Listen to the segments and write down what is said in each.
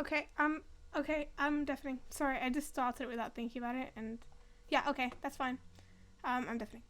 Okay, I'm deafening. Sorry, I just started without thinking about it, and yeah, okay, that's fine. I'm deafening.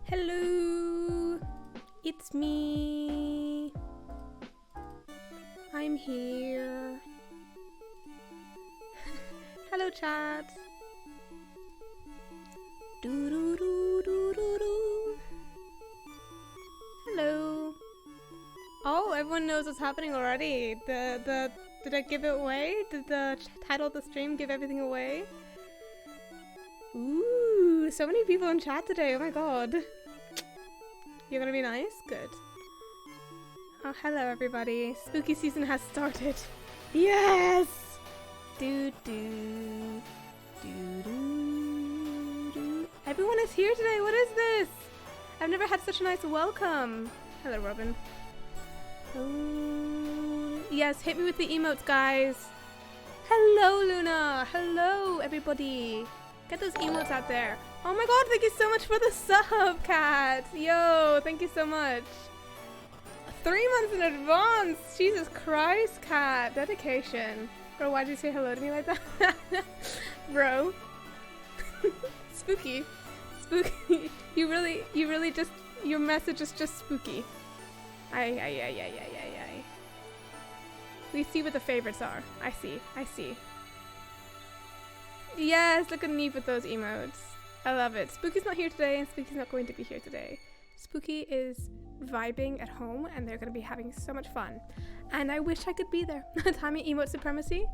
Hello, it's me. I'm here. Hello, chat. Do do do do do do. Hello. everyone knows what's happening already. Did I give it away? Did the title of the stream give everything away? Ooh, so many people in chat today. Oh my god. You're gonna be nice? Good. Oh, hello everybody. Spooky season has started. Yes! Do do do do do. Everyone is here today. What is this? I've never had such a nice welcome. Hello, Robin. Oh, yes, hit me with the emotes, guys. Hello, Luna. Hello, everybody. Get those emotes out there. Oh my god, thank you so much for the sub, Kat. Yo, thank you so much. 3 months in advance. Jesus Christ, Kat. Dedication. Bro, why'd you say hello to me like that? Bro. Spooky. Spooky. You really just, your message is just spooky. Aye. We see what the favorites are. I see. Yes, look at Neve with those emotes. I love it. Spooky's not here today, and Spooky's not going to be here today. Spooky is vibing at home, and they're going to be having so much fun. And I wish I could be there. Tommy emote supremacy.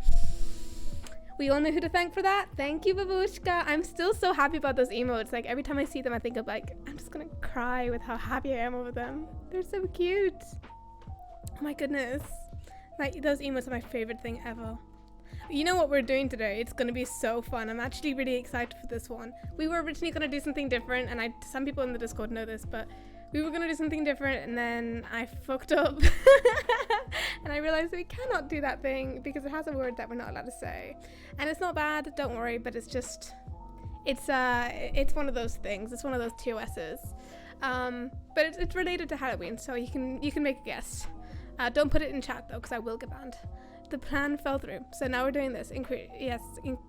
We all know who to thank for that. Thank you, Babushka. I'm still so happy about those emotes. Like, every time I see them, I think of, like, I'm just going to cry with how happy I am over them. They're so cute. Oh my goodness. Like, those emotes are my favorite thing ever. You know what we're doing today? It's going to be so fun. I'm actually really excited for this one. We were originally going to do something different, and some people in the Discord know this, but we were going to do something different, and then I fucked up. And I realized that we cannot do that thing because it has a word that we're not allowed to say. And it's not bad, don't worry, but it's just, it's one of those things. It's one of those TOSs. But it's related to Halloween, so you can make a guess. Don't put it in chat though, because I will get banned. The plan fell through, so now we're doing this.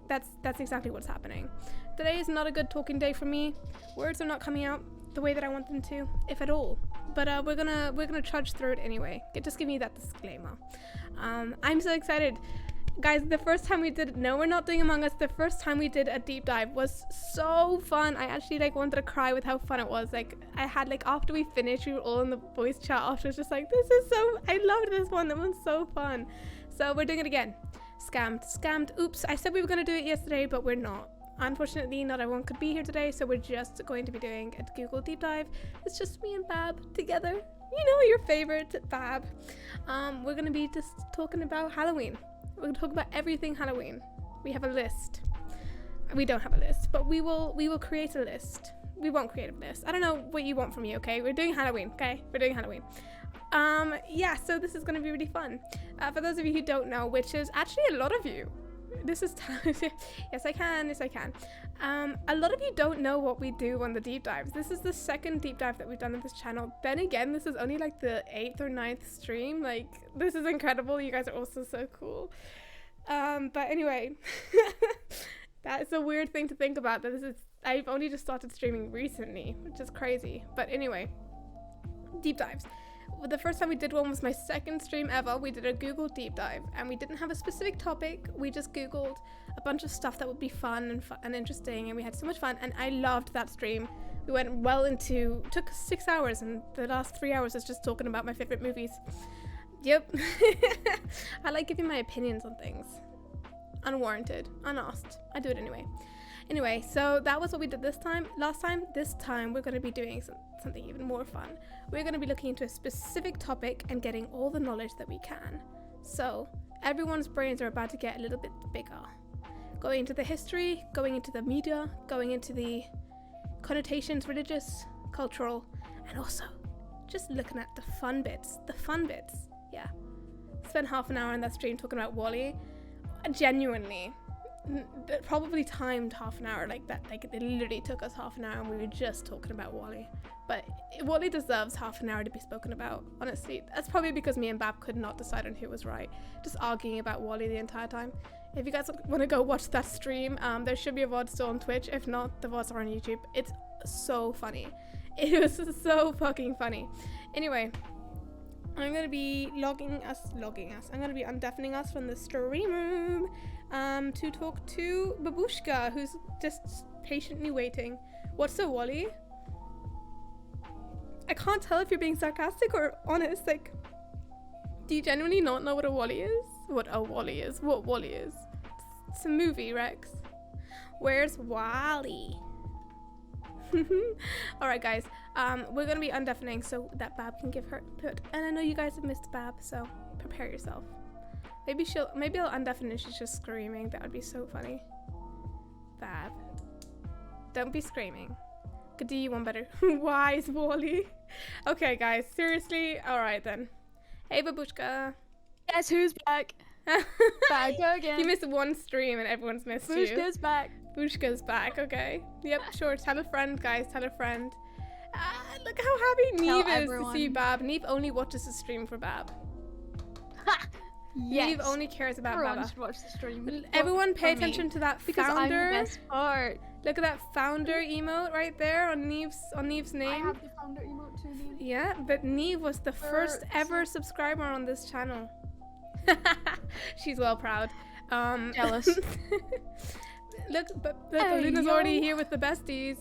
That's exactly what's happening. Today is not a good talking day for me. Words are not coming out the way that I want them to, if at all. But we're gonna trudge through it anyway. Just give me that disclaimer. I'm so excited, guys. The first time we did, no, we're not doing Among Us. The first time we did a deep dive was so fun. I actually wanted to cry with how fun it was. I had after we finished, we were all in the voice chat afterwards, just this is so. I loved this one. That one's so fun. So we're doing it again. Scammed. Oops, I said we were going to do it yesterday, but we're not. Unfortunately, not everyone could be here today, so we're just going to be doing a Google deep dive. It's just me and Bab together. You know, your favorite Bab. We're going to be just talking about Halloween. We're going to talk about everything Halloween. We have a list. We don't have a list, but we will create a list. We won't create a list. I don't know what you want from me, okay? We're doing Halloween, okay? We're doing Halloween. Yeah, so this is going to be really fun. For those of you who don't know, which is actually a lot of you, this is yes I can. A lot of you don't know what we do on the deep dives. This is the second deep dive that we've done on this channel. Then again, this is only the 8th or 9th stream. This is incredible. You guys are also so cool. But anyway, that's a weird thing to think about, that I've only just started streaming recently, which is crazy. But anyway, deep dives. The first time we did one was my second stream ever. We did a Google deep dive, and we didn't have a specific topic. We just Googled a bunch of stuff that would be fun and interesting, and we had so much fun, and I loved that stream. We went took 6 hours, and the last 3 hours was just talking about my favorite movies. Yep. I like giving my opinions on things. Unwarranted, unasked. I do it anyway. Anyway, so that was what we did this time. This time we're going to be doing something even more fun. We're going to be looking into a specific topic and getting all the knowledge that we can. So everyone's brains are about to get a little bit bigger. Going into the history, going into the media, going into the connotations, religious, cultural, and also just looking at the fun bits. Yeah. Spent half an hour in that stream talking about WALL-E. Genuinely. Probably timed half an hour like that. It literally took us half an hour, and we were just talking about WALL-E. But WALL-E deserves half an hour to be spoken about, honestly. That's probably because me and Bab could not decide on who was right, just arguing about WALL-E the entire time. If you guys want to go watch that stream, there should be a VOD still on Twitch. If not, the VODs are on YouTube. It's so funny. It was so fucking funny. Anyway, I'm going to be logging us. I'm going to be undeafening us from the stream room to talk to Babushka, who's just patiently waiting. What's the WALL-E? I can't tell if you're being sarcastic or honest. Do you genuinely not know what a Wally is? What a Wally is? What Wally is? It's a movie, Rex. Where's Wally? Alright guys, we're gonna be undeafening so that Bab can give her input. And I know you guys have missed Bab, so prepare yourself. Maybe I'll undeafen and she's just screaming. That would be so funny. Bab. Don't be screaming. Could do you one better. Why is Wally? Okay guys, seriously? Alright then. Hey Babushka. Guess who's back? Back again. You missed one stream and everyone's missed you. Bushka's back. Bushka's back, okay. Yep, sure. Tell a friend, guys. Tell a friend. Look how happy Neve is to see Bab. Neve only watches the stream for Bab. Yes. Neve only cares about Everyone Baba. should watch the stream. Everyone pay attention to that because founder. I'm the best part. Look at that founder emote right there on Neve's name. I have the founder emote too, Neve. Yeah, but Neve was the first ever subscriber on this channel. She's well proud. Jealous. Look, Luna's already here with the besties.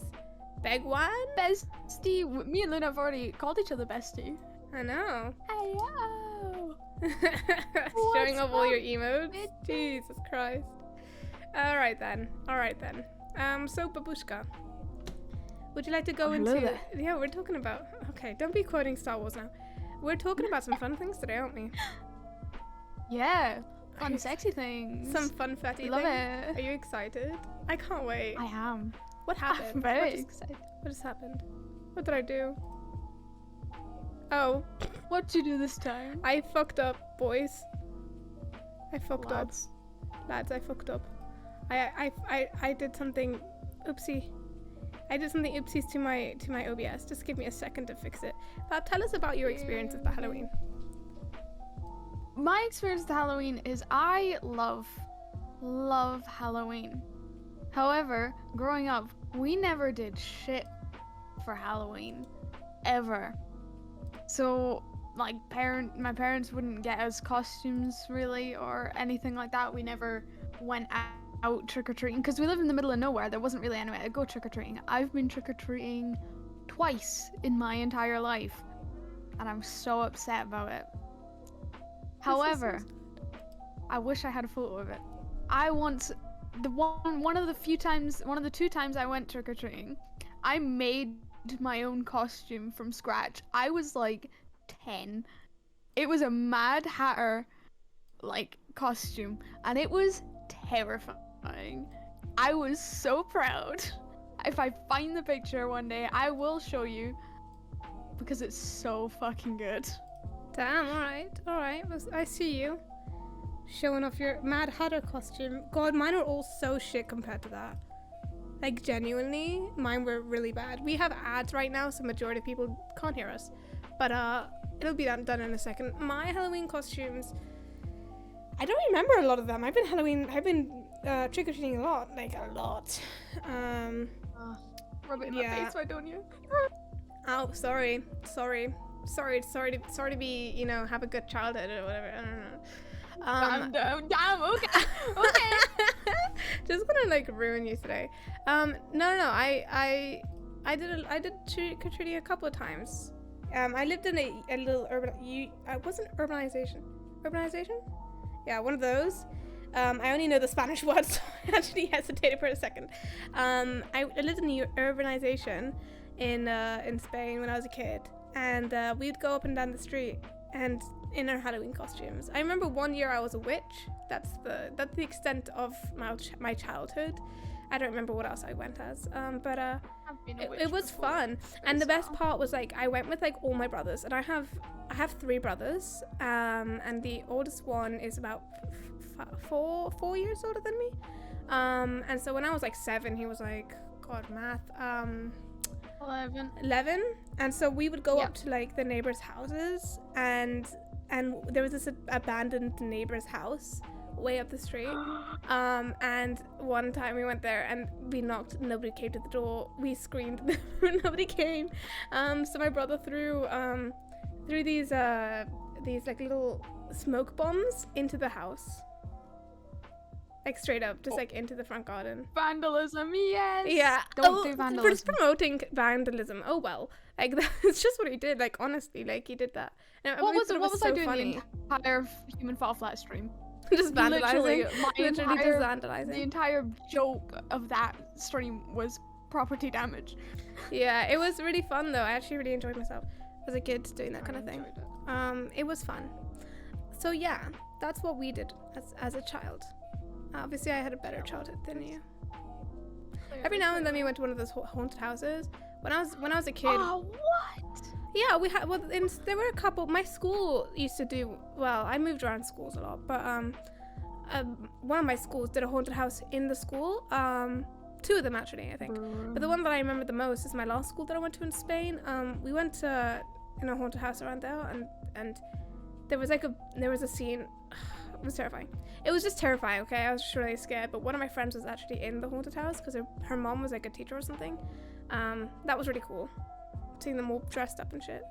Beg one? Bestie. Me and Luna have already called each other bestie. I know. Hello. Showing off all your emotes. Jesus Christ. Alright then. So Babushka, would you like to go into... Yeah, we're talking about... Okay, don't be quoting Star Wars now. We're talking about some fun things today, aren't we? Yeah. Fun, sexy things. Some fun, fatty Love things. it. Are you excited? I can't wait. I am. What happened? I'm very excited. What just happened? What did I do? Oh. What'd you do this time? I fucked up, boys. I fucked up. Lads, I fucked up. I did something oopsie. I did something oopsies to my OBS. Just give me a second to fix it. But tell us about your experience with the Halloween. My experience with Halloween is I love Halloween. However, growing up, we never did shit for Halloween. Ever. So, like, my parents wouldn't get us costumes, really, or anything like that. We never went out trick-or-treating, because we lived in the middle of nowhere. There wasn't really anywhere to go trick-or-treating. I've been trick-or-treating twice in my entire life, and I'm so upset about it. However, I wish I had a photo of it. One of the 2 times I went trick-or-treating, I made my own costume from scratch. I was like 10. It was a Mad Hatter like costume, and it was terrifying. I was so proud. If I find the picture one day, I will show you, because it's so fucking good. Damn, alright. I see you. Showing off your Mad Hatter costume. God, mine are all so shit compared to that. Like, genuinely, mine were really bad. We have ads right now, so majority of people can't hear us. But, it'll be done in a second. My Halloween costumes, I don't remember a lot of them. I've been trick-or-treating a lot. Like, a lot. Rub it in my face, why don't you? Oh, sorry to be, you know, have a good childhood or whatever. I don't know. Damn, okay. Just gonna like ruin you today. No. I did trick-or-treating a couple of times. I lived in a little wasn't urbanization? Yeah, one of those. I only know the Spanish word, so I actually hesitated for a second. I lived in the urbanization in Spain when I was a kid, and we'd go up and down the street and in our Halloween costumes. I remember one year I was a witch. That's the extent of my childhood. I don't remember what else I went as, but it was fun. And the best part was, like, I went with like all my brothers, and I have 3 brothers, and the oldest one is about 4 years older than me, and so when I was like 7, he was like, God, math, 11, and so we would go up to like the neighbors' houses, and there was this abandoned neighbor's house way up the street, and one time we went there and we knocked, nobody came to the door, we screamed, nobody came, so my brother threw these like little smoke bombs into the house. Like straight up, just like into the front garden. Vandalism, yes. Yeah. Don't do For vandalism. promoting vandalism. Oh well. Like that's just what he did. Like honestly, like he did that. And What we was thought it? it What was so I doing funny. the entire Human Fall Flat stream? Just vandalizing. Literally, my Literally entire, just vandalizing. the entire joke of that stream was property damage. Yeah, it was really fun though. I actually really enjoyed myself as a kid doing that kind of thing. Enjoyed it. It was fun. So yeah, that's what we did as a child. Obviously, I had a better childhood than you. Every now and then we went to one of those haunted houses. When I was a kid. Oh, what? Yeah, we had. Well, there were a couple. My school used to do. Well, I moved around schools a lot, but one of my schools did a haunted house in the school. Two of them actually, I think. But the one that I remember the most is my last school that I went to in Spain. We went to in a haunted house around there, and there was a scene. It was terrifying. It was just terrifying. Okay, I was just really scared. But one of my friends was actually in the haunted house because her mom was like a teacher or something. That was really cool. Seeing them all dressed up and shit.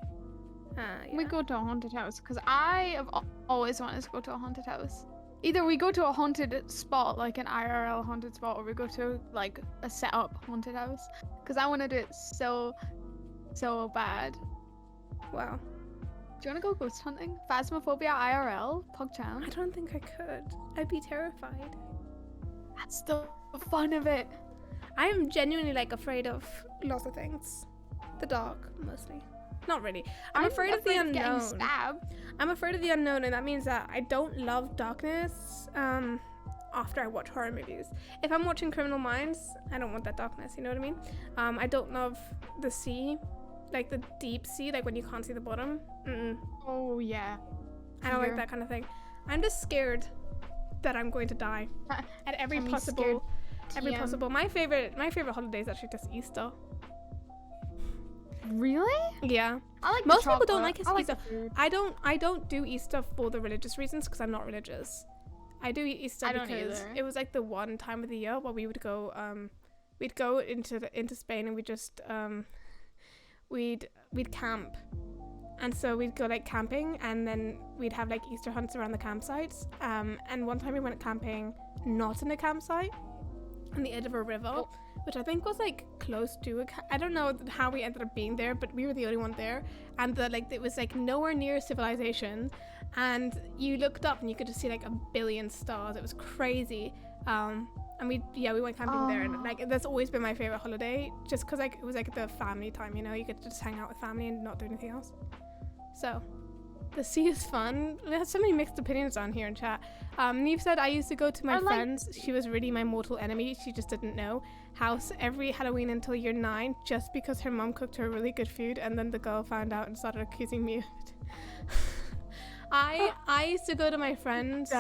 Yeah. We go to a haunted house because I have always wanted to go to a haunted house. Either we go to a haunted spot, like an IRL haunted spot, or we go to like a set up haunted house because I want to do it so bad. Wow. Do you want to go ghost hunting? Phasmophobia IRL, PogChan. I don't think I could. I'd be terrified. That's the fun of it. I am genuinely like afraid of lots of things. The dark, mostly. Not really. I'm afraid of the getting unknown. stabbed. I'm afraid of the unknown, and that means that I don't love darkness after I watch horror movies. If I'm watching Criminal Minds, I don't want that darkness, you know what I mean? I don't love the sea, like the deep sea, like when you can't see the bottom. Oh yeah. I don't like that kind of thing. I'm just scared that I'm going to die at every possible. My favorite holiday is actually just Easter. Really? Yeah. I like Most the people don't chocolate. like I like Easter. the food. I don't do Easter for the religious reasons because I'm not religious. I do Easter I don't because either. it was like the one time of the year where we would go we'd go into Spain and we just we'd camp. And so we'd go like camping, and then we'd have like Easter hunts around the campsites. And one time we went camping not in a campsite, on the edge of a river, which I think was like close to I don't know how we ended up being there, but we were the only one there, and it was like nowhere near civilization, and you looked up and you could just see like a billion stars. It was crazy. And we went camping there, and like that's always been my favorite holiday, just because like it was like the family time, you know, you could just hang out with family and not do anything else. So the sea is fun. We have so many mixed opinions on here in chat. Neve said, I used to go to my friend's. She was really my mortal enemy. She just didn't know. House every Halloween until year 9, just because her mom cooked her really good food, and then the girl found out and started accusing me of it. I used to go to my friend's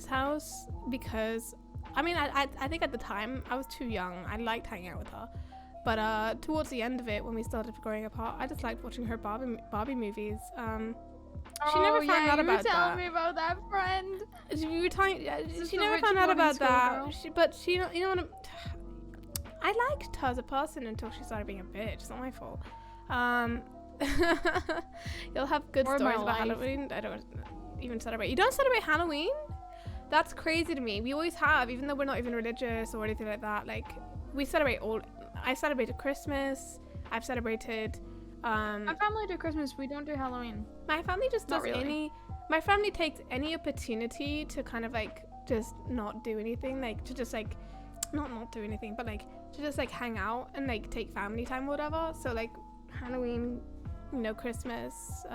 house because, I mean, I think at the time I was too young. I liked hanging out with her. But towards the end of it, when we started growing apart, I just liked watching her Barbie movies. She never found out about that. You were telling me about that, friend. She never found out about that. You know what? I liked her as a person until she started being a bitch. It's not my fault. You'll have good stories about Halloween. I don't even celebrate. You don't celebrate Halloween? That's crazy to me. We always have, even though we're not even religious or anything like that. Like, we celebrate all. I celebrated Christmas. I've celebrated. My family do Christmas. We don't do Halloween. My family just does My family takes any opportunity to kind of like just not do anything, like to just like not do anything, but like to just like hang out and like take family time or whatever. So like Halloween, you know, Christmas,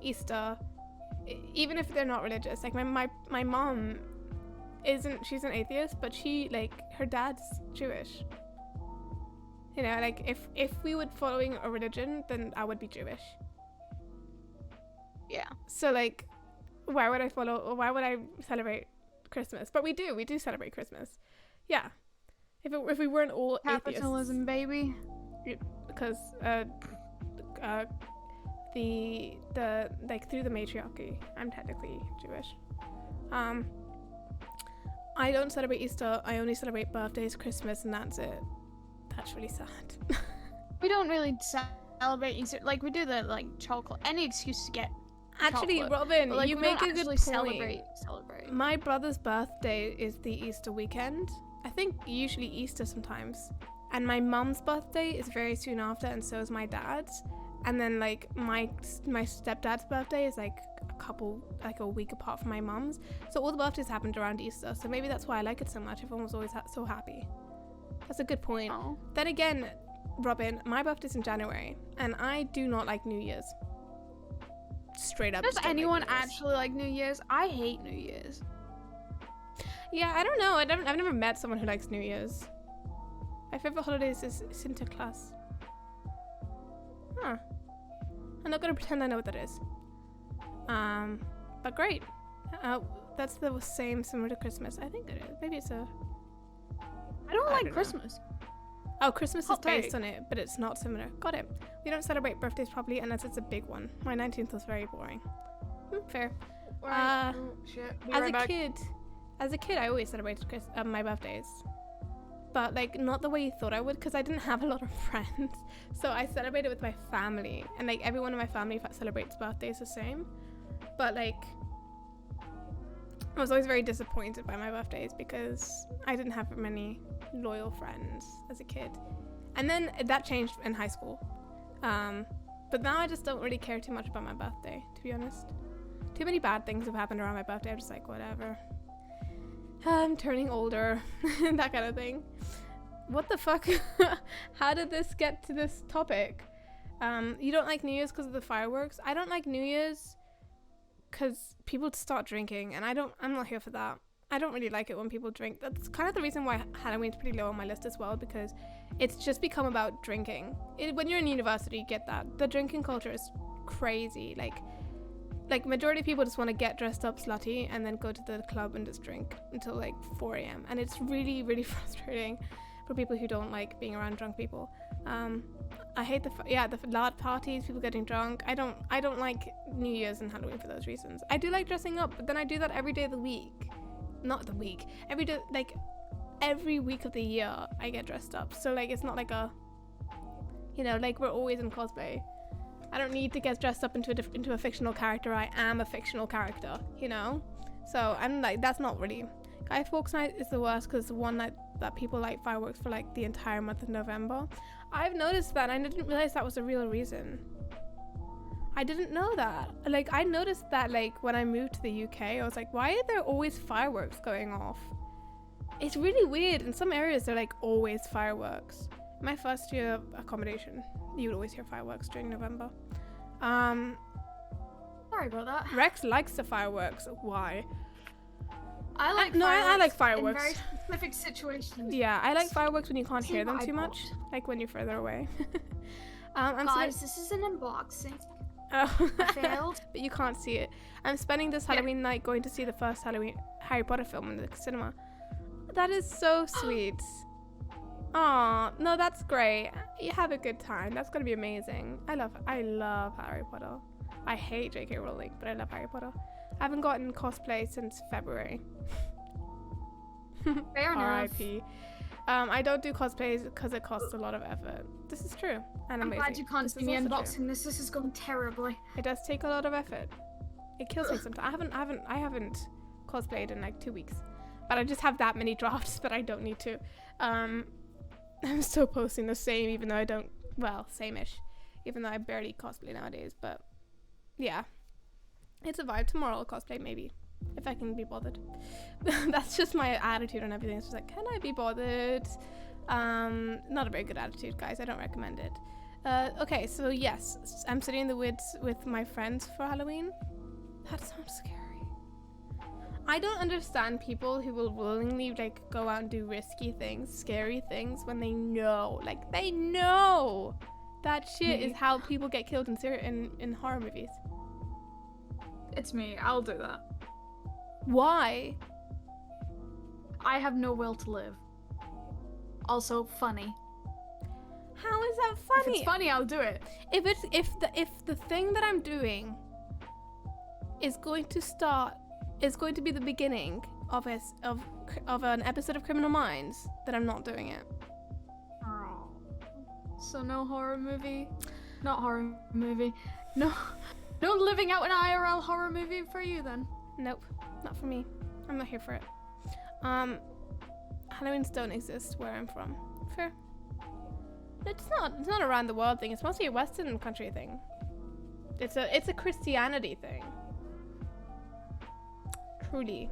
Easter, even if they're not religious. Like my mom she's an atheist, but she like her dad's Jewish. You know, like if we were following a religion, then I would be Jewish. Yeah. So like, why would I follow, or why would I celebrate Christmas? But we do celebrate Christmas. Yeah. If we weren't all capitalism, baby. Because the like through the matriarchy, I'm technically Jewish. I don't celebrate Easter. I only celebrate birthdays, Christmas, and that's it. That's really sad. We don't really celebrate Easter. Like, we do the, like, chocolate. Any excuse to get Actually, chocolate. Robin, But, like, you we make don't a good actually point. celebrate. My brother's birthday is the Easter weekend. I think usually Easter sometimes. And my mum's birthday is very soon after, and so is my dad's. And then like my stepdad's birthday is like a week apart from my mum's. So all the birthdays happened around Easter. So maybe that's why I like it so much. Everyone was always so happy. That's a good point. Oh. Then again, Robin, my birthday's in January, and I do not like New Year's. Straight up. Does just don't anyone like New Year's. actually like New Year's? I hate New Year's. Yeah, I don't know. I've never met someone who likes New Year's. My favorite holidays is Sinterklaas. Huh. I'm not gonna pretend I know what that is. But great. That's the same similar to Christmas. I think it is. Maybe it's a. I don't like know. Christmas. Oh, Christmas is Hot based take. on it, but it's not similar. Got it. We don't celebrate birthdays properly unless it's a big one. My 19th was very boring. Fair. Right. Shit. Be As right a back. kid, I always celebrated my birthdays. But like not the way you thought I would, because I didn't have a lot of friends. So I celebrated with my family, and like everyone in my family celebrates birthdays the same. But like I was always very disappointed by my birthdays because I didn't have many loyal friends as a kid. And then that changed in high school. But now I just don't really care too much about my birthday, to be honest. Too many bad things have happened around my birthday. I'm just like, whatever. I'm turning older, that kind of thing. What the fuck? How did this get to this topic? You don't like New Year's because of the fireworks? I don't like New Year's because people start drinking, and I'm not here for that. I don't really like it when people drink. That's kind of the reason why Halloween's pretty low on my list as well, because it's just become about drinking. When you're in university, you get that. The drinking culture is crazy. Like majority of people just want to get dressed up slutty and then go to the club and just drink until like 4 a.m. And it's really, really frustrating for people who don't like being around drunk people. I hate the loud parties, people getting drunk. I don't like New Year's and Halloween for those reasons. I do like dressing up, but then I do that every day of the week. Not the week. Every day, like every week of the year I get dressed up. So like it's not like like we're always in cosplay. I don't need to get dressed up into a fictional character. I am a fictional character, So I'm like, that's not really. Guy Fawkes Night is the worst because it's the one night that people light fireworks for like the entire month of November. I've noticed that, and I didn't realize that was a real reason. I didn't know that. Like, I noticed that like when I moved to the UK, I was like, why are there always fireworks going off? It's really weird. In some areas, they're like always fireworks. My first year of accommodation, you would always hear fireworks during November. Sorry about that. Rex likes the fireworks. Why? I like I like fireworks. in very specific situations. Yeah, I like fireworks when you can't See hear them what I too much, like when you're further away. Guys, this is an unboxing. Oh. I failed. But you can't see it. I'm spending this Halloween night going to see the first Harry Potter film in the cinema. That is so sweet. Aw, no, that's great. You have a good time. That's gonna be amazing. I love Harry Potter. I hate J.K. Rowling, but I love Harry Potter. I haven't gotten cosplay since February. Fair enough. R.I.P. I don't do cosplays because it costs a lot of effort. This is true. And I'm amazing. glad you can't This see is me also true. unboxing this. This is going terribly. It does take a lot of effort. It kills me sometimes. I haven't cosplayed in like 2 weeks, but I just have that many drafts that I don't need to. I'm still posting the same, even though I don't. Well, same-ish, even though I barely cosplay nowadays. But yeah, it's a vibe. Tomorrow I'll cosplay maybe, if I can be bothered. That's just my attitude on everything. It's just like, can I be bothered? Not a very good attitude, guys. I don't recommend it. Okay, so yes, I'm sitting in the woods with my friends for Halloween. That sounds scary. I don't understand people who will willingly like go out and do risky things, scary things, when they know that shit is how people get killed in horror movies. It's me. I'll do that. Why? I have no will to live. Also funny. How is that funny? If it's funny, I'll do it. If the thing that I'm doing is going to be the beginning of an episode of Criminal Minds, then I'm not doing it. So no horror movie? Not horror movie. No. No living out an IRL horror movie for you then. Nope, not for me. I'm not here for it. Halloweens don't exist where I'm from. Fair. It's not a around the world thing. It's mostly a Western country thing. It's a Christianity thing. Truly.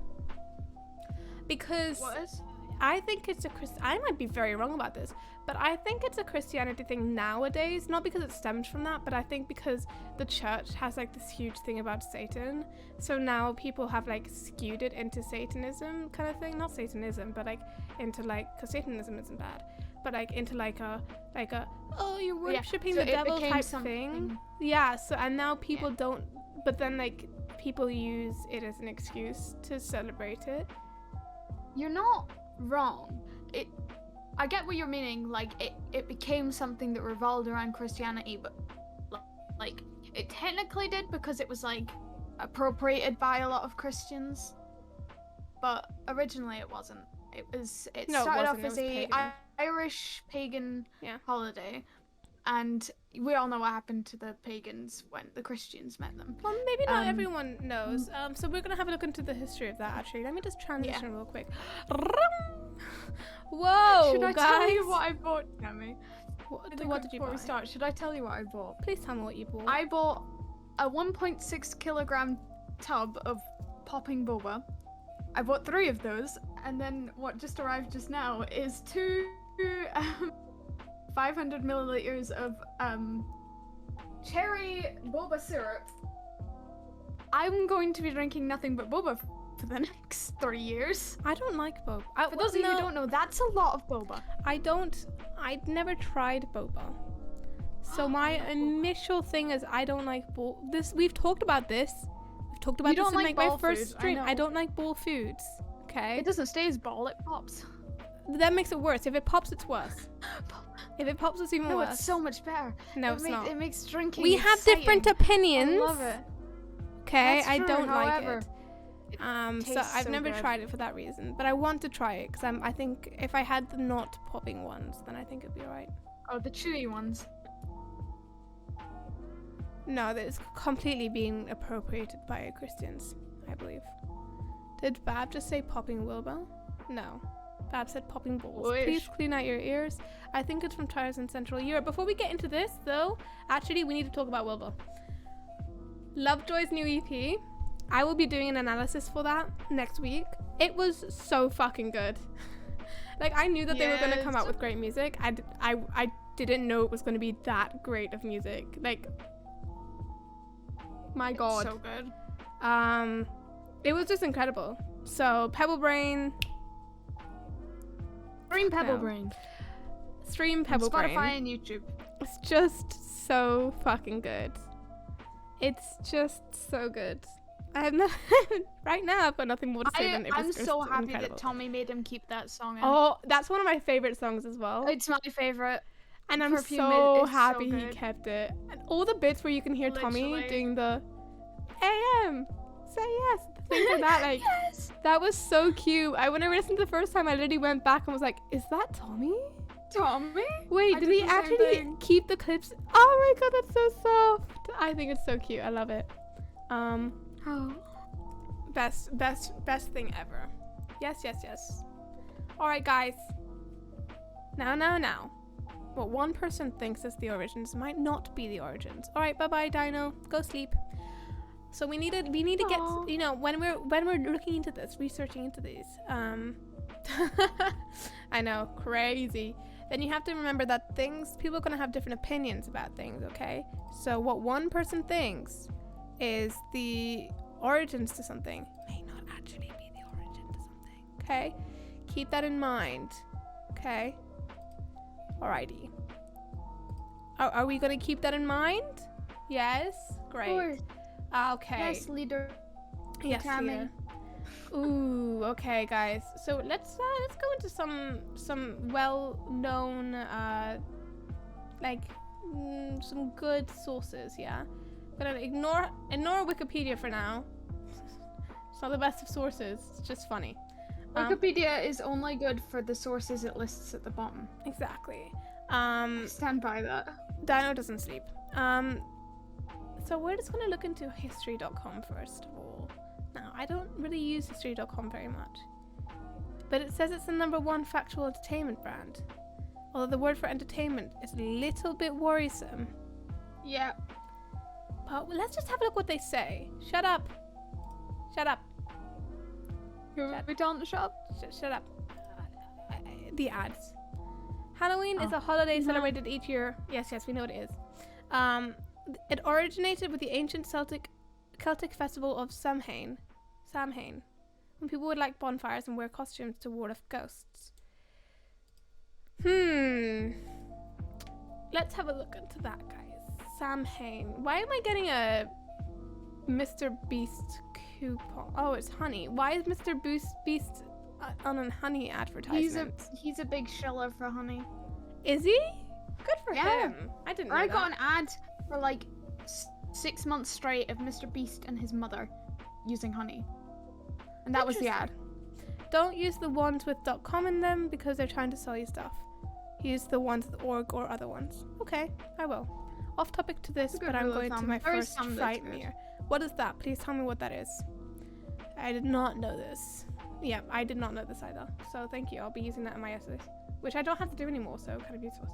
Because What? I think it's I might be very wrong about this, but I think it's a Christianity thing nowadays, not because it stems from that, but I think because the church has like this huge thing about Satan, so now people have like skewed it into Satanism kind of thing, not Satanism, but like into like, because Satanism isn't bad, but like into like a oh, you're worshipping so the it devil became type something. thing. Yeah, so and now people don't, but then like people use it as an excuse to celebrate it. You're not wrong. I get what you're meaning. Like it became something that revolved around Christianity, but like it technically did because it was like appropriated by a lot of Christians. But originally it wasn't. It started off as a Irish pagan holiday, and we all know what happened to the pagans when the Christians met them. Well, maybe not everyone knows. So we're gonna have a look into the history of that. Actually, let me just transition real quick. Whoa, Should I guys. tell you what I bought, Tammy? What did you Before buy? we start, should I tell you what I bought? Please tell me what you bought. I bought a 1.6 kilogram tub of popping boba. I bought 3 of those, and then what just arrived just now is 2 500 milliliters of cherry boba syrup. I'm going to be drinking nothing but boba for the next 3 years. I don't like boba. For those of you who don't know, that's a lot of boba. I'd never tried boba. So my initial thing is I don't like we've talked about this. We've talked about You this don't in like like my ball first food, stream. I I know. don't like bowl foods. Okay? It doesn't stay as ball, it pops. That makes it worse. If it pops, it's worse. If it pops, it's even No, worse. it's so much better. No, it's not. It makes drinking We have exciting. different opinions. I love it. Okay, That's I true, don't however, like it. So tastes I've so never good. tried it for that reason, but I want to try it because I think if I had the not popping ones, then I think it'd be alright. Oh, the chewy ones. No, that is completely being appropriated by Christians, I believe. Did Bab just say popping Wilbur? No. Bab said popping balls. Wish. Please clean out your ears. I think it's from tires in Central Europe. Before we get into this, though, actually, we need to talk about Wilbur. Lovejoy's new EP. I will be doing an analysis for that next week. It was so fucking good. Like, I knew that they were going to come out with great music. I didn't know it was going to be that great of music. Like, my god. So good. It was just incredible. So Pebble Brain, Stream Pebble No. Brain. stream On Pebble Spotify Brain. and YouTube. It's just so fucking good. It's just so good. I have no right now. I've got nothing more to say than it was I'm just so happy incredible. that Tommy made him keep that song in. Oh, that's one of my favorite songs as well. It's my favorite. And I'm Perfume so is so happy he good. kept it. And all the bits where you can hear Tommy Literally. doing the AM, say yes, the things like that, like Yes. that was so cute. When I listened to the first time, I literally went back and was like, "Is that Tommy? Tommy? Wait, I did did he the same actually thing. keep the clips? Oh my god, that's so soft. I think it's so cute. I love it. Oh. Best thing ever. Yes. All right, guys. Now. What one person thinks is the origins might not be the origins. All right, bye, Dino. Go sleep. So we need to get, Aw. you know, when we're looking into this, researching into these. I know, crazy. Then you have to remember that people are gonna have different opinions about things. Okay. So what one person thinks is the origins to something may not actually be the origin to something. Okay. Keep that in mind. Okay. Alrighty. Are we gonna keep that in mind? Yes. Great. Course. Okay. Yes, leader. Yes, Tammy. leader. Ooh. Okay, guys. So let's go into some well-known some good sources. Yeah. I'm gonna ignore Wikipedia for now. It's not the best of sources. It's just funny. Wikipedia is only good for the sources it lists at the bottom. Exactly. I stand by that. Dino doesn't sleep. So we're just going to look into history.com first of all. Now, I don't really use history.com very much. But it says it's the #1 factual entertainment brand. Although the word for entertainment is a little bit worrisome. Yeah. But let's just have a look what they say. Shut up. Shut up. We don't shut up? Shut up. The ads. Halloween is a holiday celebrated each year. Yes, we know what it is. It originated with the ancient Celtic festival of Samhain, when people would light bonfires and wear costumes to ward off ghosts. Let's have a look into that, guys. Samhain. Why am I getting a Mr. Beast coupon? Oh, it's honey. Why is Mr. Beast on a honey advertisement? He's a big shiller for honey. Is he? Good for him. I didn't know I that. got an ad for like 6 months straight of Mr. Beast and his mother using honey. And that was the ad. Don't use the ones with .com in them because they're trying to sell you stuff. Use the ones with .org or other ones. Okay, I will. Off topic to this, but I'm going to my first frightmare. What is that? Please tell me what that is. I did not know this. Yeah, I did not know this either. So thank you. I'll be using that in my essays, which I don't have to do anymore, so kind of useless.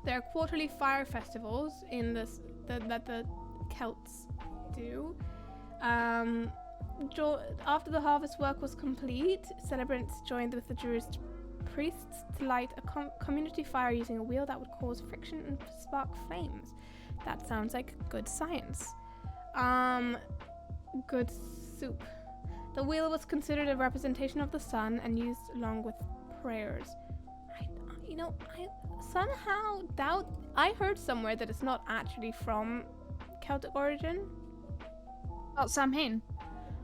There are quarterly fire festivals in this that the Celts do. After the harvest work was complete, celebrants joined with the Druid priests to light a community fire using a wheel that would cause friction and spark flames. That sounds like good science. Good soup. The wheel was considered a representation of the sun and used along with prayers. I somehow doubt. I heard somewhere that it's not actually from Celtic origin. Oh, Samhain.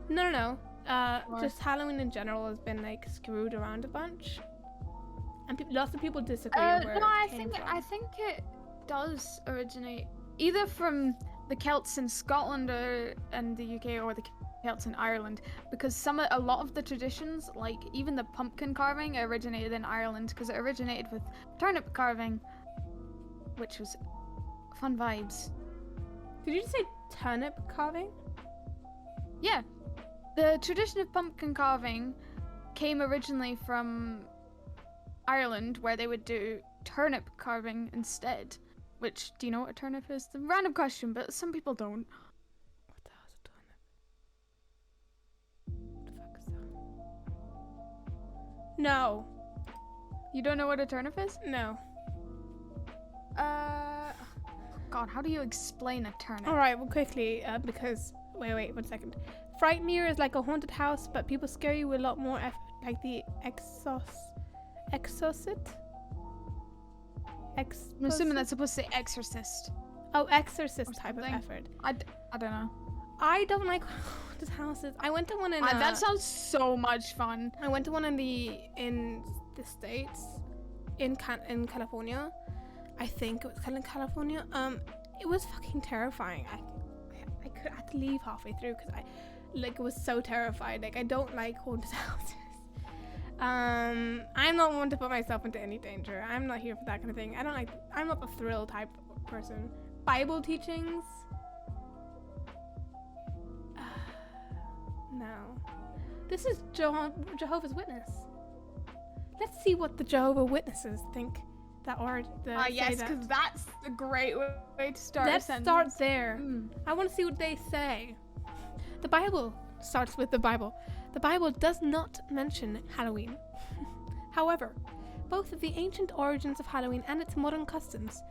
No. Just Halloween in general has been like screwed around a bunch, and lots of people disagree. I think it does originate either from the Celts in Scotland and the UK, or the Celts in Ireland, because a lot of the traditions, like even the pumpkin carving, originated in Ireland because it originated with turnip carving, which was fun vibes. Did you just say turnip carving? Yeah. The tradition of pumpkin carving came originally from Ireland, where they would do turnip carving instead. Which, do you know what a turnip is? The random question, but some people don't. What the hell is a turnip? What the fuck is that? No. You don't know what a turnip is? No. God, how do you explain a turnip? Alright, well quickly, because... Wait, 1 second. Frightmare is like a haunted house, but people scare you with a lot more effort, like the exorcist? I'm assuming that's supposed to say exorcist. Oh, exorcist type of effort. I don't know. I don't like haunted houses. I went to one in... that sounds so much fun. I went to one in the States, in California. I think it was in California. It was fucking terrifying. I had to leave halfway through because it was so terrified. Like, I don't like haunted houses. I'm not one to put myself into any danger. I'm not here for that kind of thing. I'm not the thrill type person. Bible teachings? No. This is Jehovah's Witness. Let's see what the Jehovah's Witnesses think. Yes, because that's a great way to start. Let's start there. I want to see what they say. The Bible starts with the Bible. The Bible does not mention Halloween. However, both of the ancient origins of Halloween and its modern customs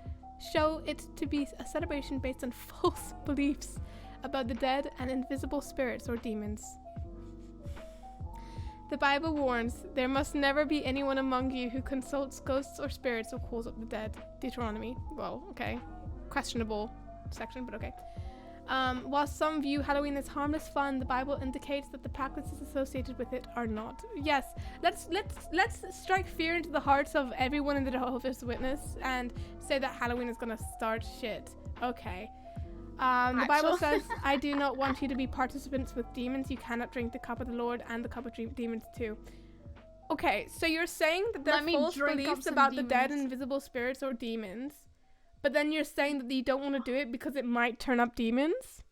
show it to be a celebration based on false beliefs about the dead and invisible spirits or demons. The Bible warns, there must never be anyone among you who consults ghosts or spirits or calls up the dead. Deuteronomy. Well, okay. Questionable section, but okay. While some view Halloween as harmless fun, the Bible indicates that the practices associated with it are not. Yes, let's strike fear into the hearts of everyone in the Jehovah's Witness and say that Halloween is gonna start shit. Okay. The Bible says, I do not want you to be participants with demons. You cannot drink the cup of the Lord and the cup of demons too. Okay, so you're saying that there are false beliefs about the dead and invisible spirits or demons, But then you're saying that you don't want to do it because it might turn up demons?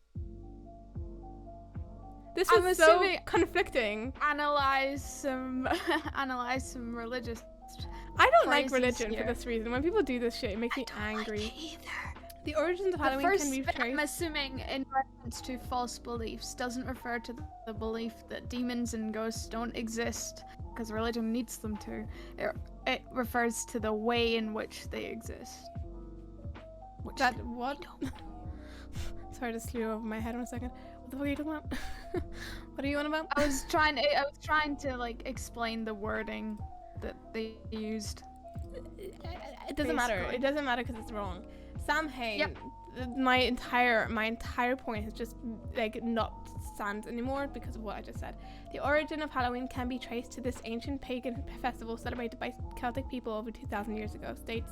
This is so conflicting. Analyze some religious. I don't like phrases religion here. for this reason. When people do this shit, it makes me angry. Like it either. The origins of The Halloween first can be bit, I'm traced. assuming, in reference to false beliefs, doesn't refer to the belief that demons and ghosts don't exist because religion needs them to. It refers to the way in which they exist. Which That what? Sorry, to slew over my head 1 second. What the fuck are you talking about? What are you on about? I was trying to like explain the wording that they used. It doesn't matter. Basically. It doesn't matter because it's wrong. Sam Hain. Yep. My entire point has just like not stand anymore because of what I just said. The origin of Halloween can be traced to this ancient pagan festival celebrated by Celtic people over 2,000 years ago. States,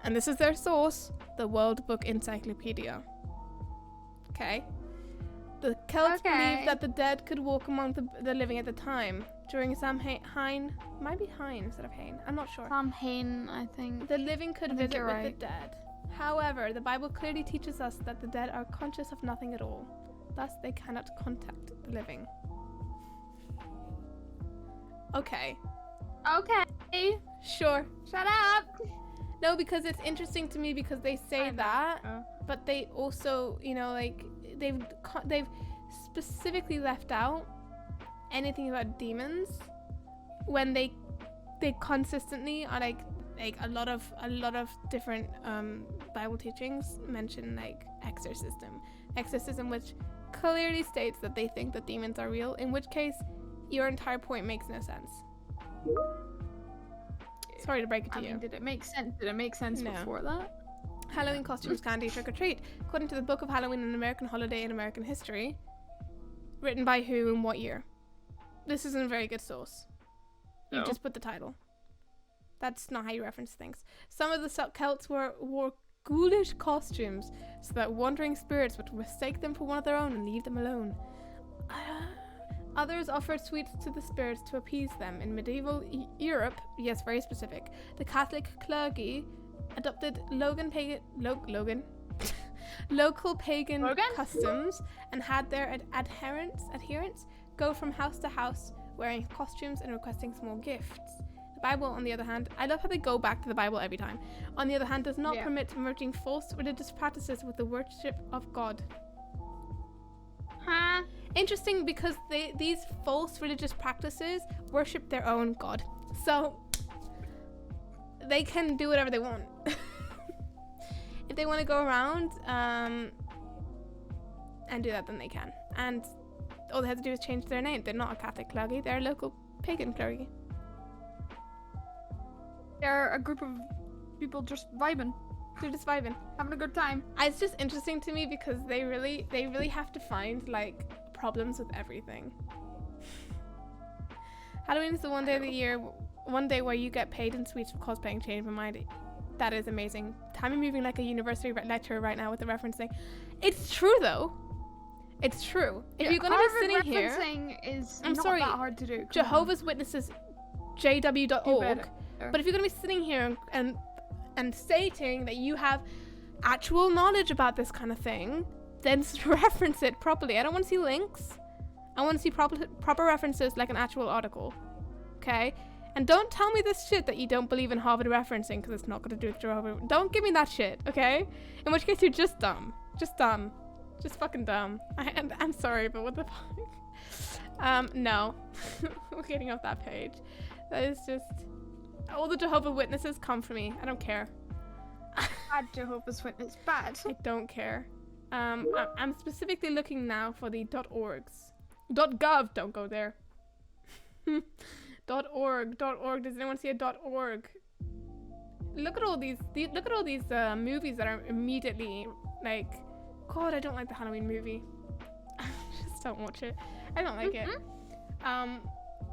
and this is their source, the World Book Encyclopedia. Okay. The Celts believed that the dead could walk among the living at the time. During Samhain, might be Hein instead of Hain, I'm not sure. Samhain, I think. The living could visit you're with right. the dead. However, the Bible clearly teaches us that the dead are conscious of nothing at all. Thus, they cannot contact the living. Okay. Okay. Sure. Shut up. No, because it's interesting to me because they say that, but they also, you know, like they've specifically left out anything about demons when they consistently are like a lot of different Bible teachings mention like exorcism, which clearly states that they think that demons are real, in which case your entire point makes no sense. Sorry to break it to you. Did it make sense? Did it make sense No. before that? Halloween costumes, candy, trick or treat. According to the Book of Halloween, an American Holiday in American History, written by who and what year? This isn't a very good source. You No. just put the title. That's not how you reference things. Some of the Celts wore ghoulish costumes so that wandering spirits would mistake them for one of their own and leave them alone. Others offered sweets to the spirits to appease them. In medieval Europe, yes, very specific, the Catholic clergy adopted local pagan customs and had their adherents go from house to house wearing costumes and requesting small gifts. The Bible, on the other hand, I love how they go back to the Bible every time. On the other hand, does not permit merging false religious practices with the worship of God. Huh? Interesting, because these false religious practices worship their own God. So they can do whatever they want. If they want to go around and do that, then they can. And all they have to do is change their name. They're not a Catholic clergy, they're a local pagan clergy. They're a group of people just vibing, They're just vibing. having a good time. It's just interesting to me because they really have to find like problems with everything. Halloween is the one day of the year, one day where you get paid in sweets for cosplaying. Change my mind. That is amazing. Time I'm moving like a university lecturer right now with the referencing. It's true though. It's true. If you're gonna be sitting here, is I'm not sorry, that hard to do. Come Jehovah's Witnesses, jw.org. better. But if you're gonna be sitting here and stating that you have actual knowledge about this kind of thing, then reference it properly. I don't want to see links. I want to see proper references like an actual article. Okay? And don't tell me this shit that you don't believe in Harvard referencing because it's not going to do with Jehovah. Don't give me that shit, okay? In which case you're just dumb. Just dumb. Just fucking dumb. I'm sorry, but what the fuck? No. We're getting off that page. That is just... All the Jehovah Witnesses come for me. I don't care. Bad Jehovah's Witness, bad. I don't care. I'm specifically looking now for the .orgs. .gov, don't go there. .org. Does anyone see a .org? Look at all these movies that are immediately like, God, I don't like the Halloween movie. Just don't watch it. I don't like it.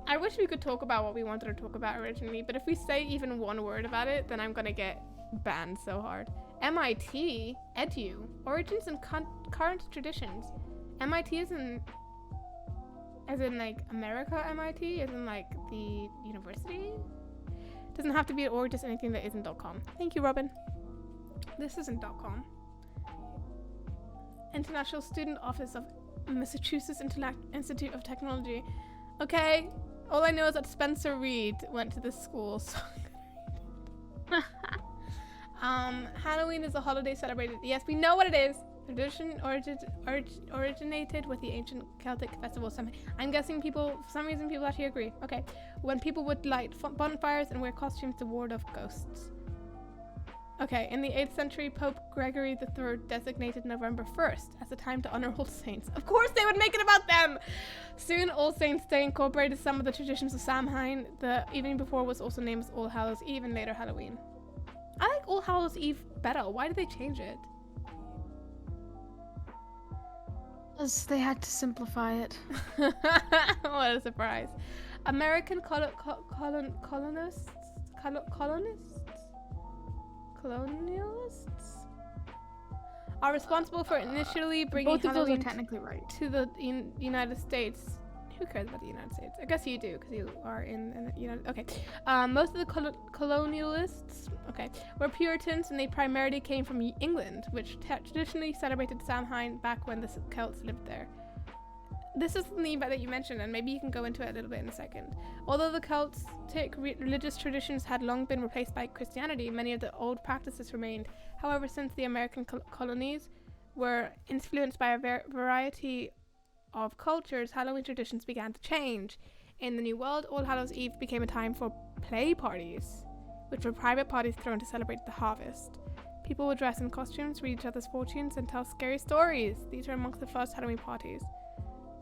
I wish we could talk about what we wanted to talk about originally, but if we say even one word about it, then I'm gonna get banned so hard. MIT, edu, origins and current traditions. MIT as in like America MIT, as in like the university. Doesn't have to be an org, just anything that isn't .com. Thank you, Robin. This isn't .com. International Student Office of Massachusetts Institute of Technology. Okay, all I know is that Spencer Reed went to this school, so Halloween is a holiday celebrated. Yes, we know what it is. Tradition originated with the ancient Celtic festival. I'm guessing people, for some reason, people actually agree. Okay, when people would light bonfires and wear costumes to ward off ghosts. Okay, in the 8th century, Pope Gregory III designated November 1st as a time to honor All Saints. Of course they would make it about them! Soon, All Saints' Day incorporated some of the traditions of Samhain. The evening before was also named as All Hallows Eve and later Halloween. I like All Hallows Eve better. Why did they change it? Because they had to simplify it. What a surprise. American colonialists are responsible for initially bringing Both of those Halloween are technically right. to the United States. Who cares about the United States? I guess you do, because you are in the United... Okay. Most of the colonialists, were Puritans, and they primarily came from England, which traditionally celebrated Samhain back when the Celts lived there. This is something that you mentioned, and maybe you can go into it a little bit in a second. Although the Celtic religious traditions had long been replaced by Christianity, many of the old practices remained. However, since the American colonies were influenced by a variety of cultures, Halloween traditions began to change. In the New World, All Hallows Eve became a time for play parties, which were private parties thrown to celebrate the harvest. People would dress in costumes, read each other's fortunes, and tell scary stories. These were amongst the first Halloween parties.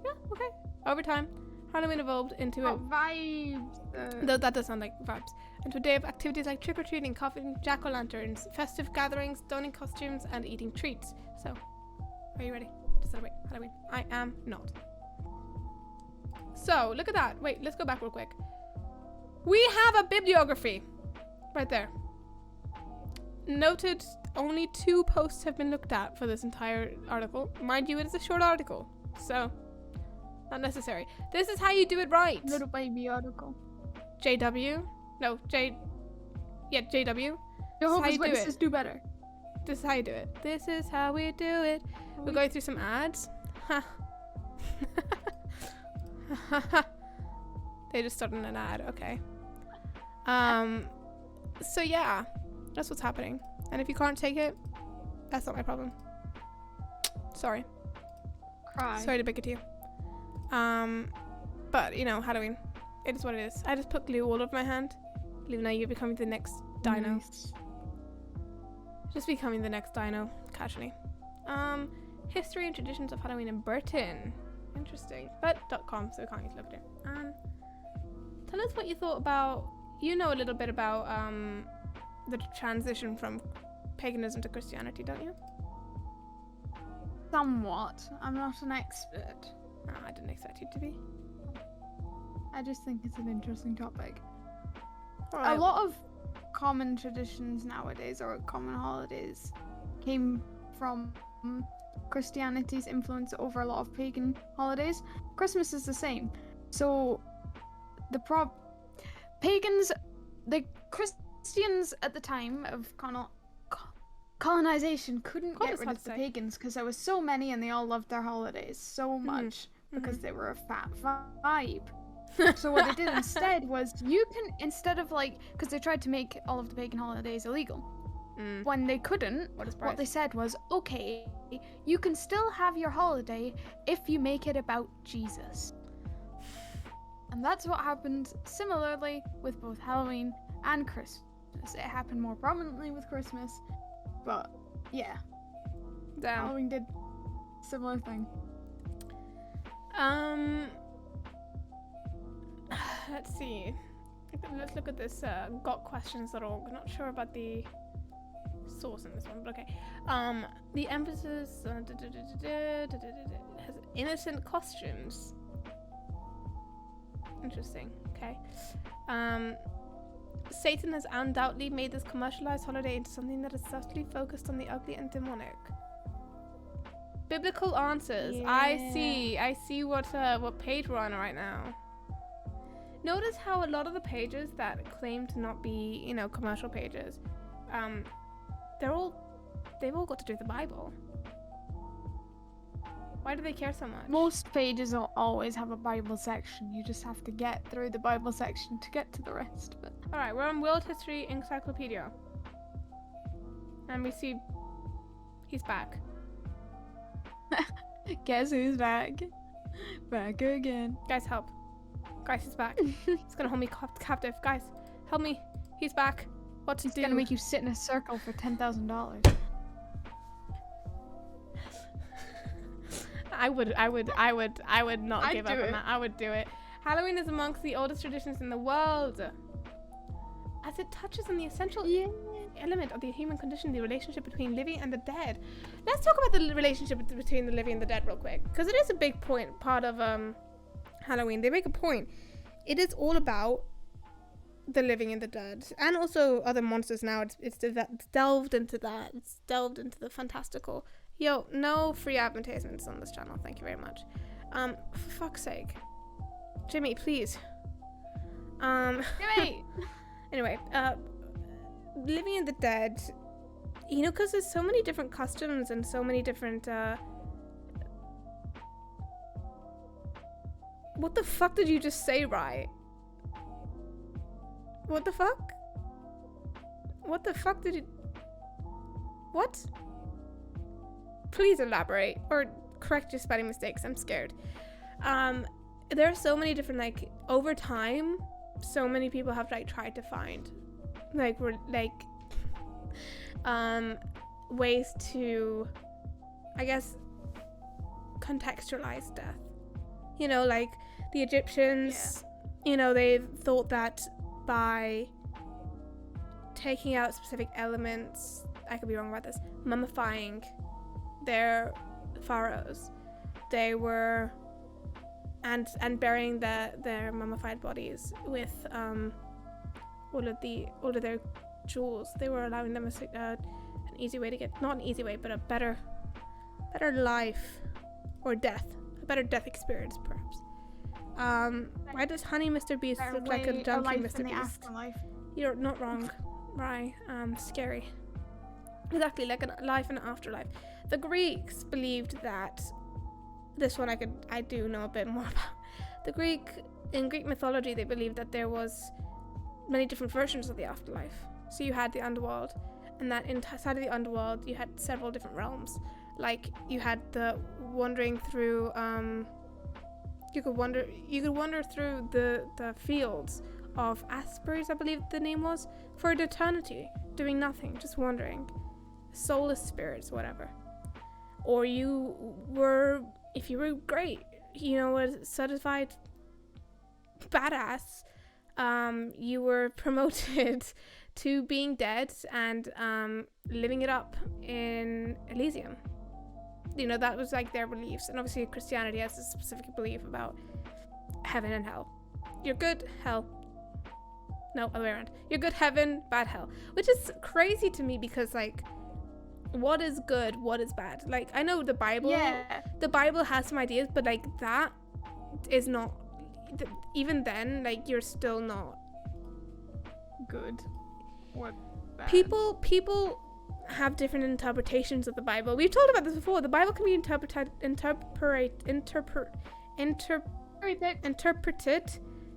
Yeah, okay. Over time, Halloween evolved into vibes. Though that does sound like vibes. Into a day of activities like trick-or-treating, coffin, jack-o'-lanterns, festive gatherings, donning costumes, and eating treats. So, are you ready to celebrate Halloween? I am not. So, look at that. Wait, let's go back real quick. We have a bibliography. Right there. Noted, only 2 posts have been looked at for this entire article. Mind you, it is a short article. So, not necessary. This is how you do it right. Little baby article. JW. No, JW. Jehovah's Witnesses do better. This is how you do it. This is how we do it. We're going through some ads. They just started an ad. Okay. So yeah, that's what's happening. And if you can't take it, that's not my problem. Sorry. Cry. Sorry to break it to you. But you know, Halloween. It is what it is. I just put glue all over my hand. Luna, you're becoming the next dino. Nice. Just becoming the next dino, casually. History and traditions of Halloween in Britain. Interesting. But .com, so we can't use look there. Tell us what you thought about. You know a little bit about the transition from paganism to Christianity, don't you? Somewhat. I'm not an expert. Oh, I didn't expect you to be. I just think it's an interesting topic. Right. A lot of common traditions nowadays, or common holidays, came from Christianity's influence over a lot of pagan holidays. Christmas is the same. So the Christians at the time of colonization couldn't get rid of the pagans because there was so many and they all loved their holidays so much because they were a fat vibe. So what they did instead was, instead of because they tried to make all of the pagan holidays illegal. When they couldn't, what they said was, okay, you can still have your holiday if you make it about Jesus. And that's what happened similarly with both Halloween and Christmas. It happened more prominently with Christmas, but yeah. Damn. Halloween did a similar thing. Let's see. Let's look at this. Got questions that are not sure about the source in this one, but okay. The emphasis has innocent costumes. Interesting. Okay. Satan has undoubtedly made this commercialized holiday into something that is subtly focused on the ugly and demonic. Biblical answers. Yeah. I see what page we're on right now. Notice how a lot of the pages that claim to not be, commercial pages, they're all they've all got to do with the Bible. Why do they care so much? Most pages will always have a Bible section. You just have to get through the Bible section to get to the rest of it. Alright, we're on World History Encyclopedia. And we see he's back. Guess who's back? Back again. Guys, help. Guys, he's back. He's gonna hold me captive. Guys, help me. He's back. What to do? He's gonna make you sit in a circle for $10,000. I would not give up do on it. that. I would do it. Halloween is amongst the oldest traditions in the world, as it touches on the essential element of the human condition, the relationship between living and the dead. Let's talk about the relationship between the living and the dead real quick, because it is a big part of Halloween. They make a point. It is all about the living and the dead, and also other monsters. Now it's delved into that. It's delved into the fantastical. Yo, no free advertisements on this channel. Thank you very much. For fuck's sake, Jimmy, please. Jimmy. Anyway, living in the dead, you know, because there's so many different customs and so many different what the fuck did you just say, right? What the fuck? What the fuck did you... What? Please elaborate or correct your spelling mistakes. I'm scared. There are so many different, like, over time, so many people have like tried to find ways to, I guess, contextualize death. You know, like the Egyptians, you know, they thought that by taking out specific elements, I could be wrong about this, mummifying their pharaohs, they were and burying their mummified bodies with all of their jewels, they were allowing them an easy way to get, not an easy way, but a better life, or death, a better death experience perhaps. Why does Honey Mr. Beast look like a donkey Mr. Beast? Afterlife. You're not wrong, right? Scary. Exactly, like a life and an afterlife. The Greeks believed that, this one I do know a bit more about. In Greek mythology, they believed that there was many different versions of the afterlife. So you had the underworld, and that inside of the underworld you had several different realms. Like you had the wandering through, you could wander through the fields of Aspers, I believe the name was, for an eternity, doing nothing, just wandering. Soulless spirits, whatever. Or if you were great, you know, a certified badass, you were promoted to being dead and living it up in Elysium. You know, that was like their beliefs. And obviously Christianity has a specific belief about heaven and hell. You're good, hell. No, other way around. You're good, heaven, bad, hell. Which is crazy to me because, like, what is good, what is bad? Like, I know the Bible has some ideas, but like that is not, even then, like, you're still not good or bad. People have different interpretations of the Bible. We've talked about this before. The Bible can be interpreted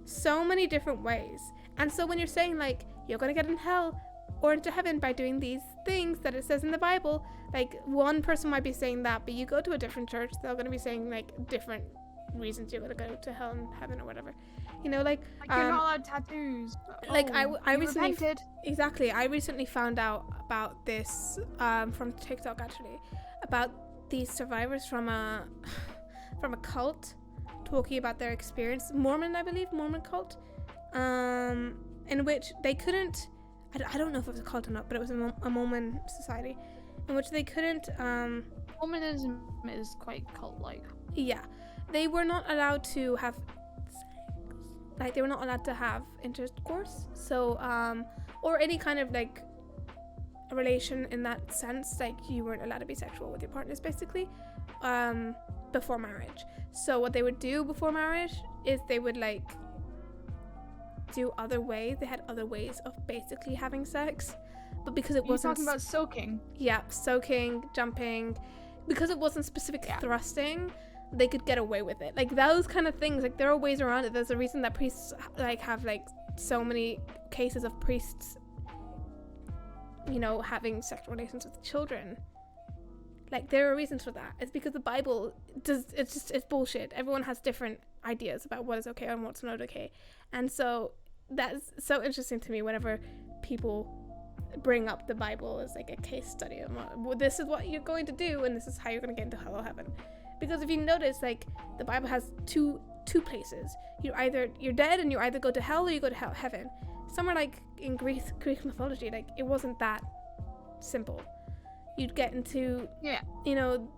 so many different ways. And so when you're saying, like, you're gonna get in hell or into heaven by doing these things that it says in the Bible, like, one person might be saying that, but you go to a different church, they're going to be saying, like, different reasons you're going to go to hell and heaven or whatever, you know, like you're not allowed tattoos. Like, I recently repented. Exactly, I recently found out about this from TikTok, actually, about these survivors from a cult talking about their experience, Mormon cult, in which they couldn't, I don't know if it was a cult or not, but it was a Mormon society in which they couldn't... Mormonism is quite cult-like. Yeah. They were not allowed to have sex. Like, they were not allowed to have intercourse. So, or any kind of, like, a relation in that sense. Like, you weren't allowed to be sexual with your partners, basically, before marriage. So what they would do before marriage is they would, like, do other ways. They had other ways of basically having sex, but because it You're wasn't talking about soaking. yeah, soaking, jumping, because it wasn't specific thrusting, they could get away with it. Like those kind of things, like there are ways around it. There's a reason that priests like have like so many cases of priests, you know, having sexual relations with children. Like there are reasons for that. It's because the Bible does, it's bullshit. Everyone has different ideas about what is okay and what's not okay. And so that's so interesting to me whenever people bring up the Bible as like a case study of well, this is what you're going to do and this is how you're going to get into hell or heaven. Because if you notice, like the Bible has two places. You're dead and you either go to hell or you go to heaven. Somewhere like in Greek mythology, like it wasn't that simple. You'd get into, you know,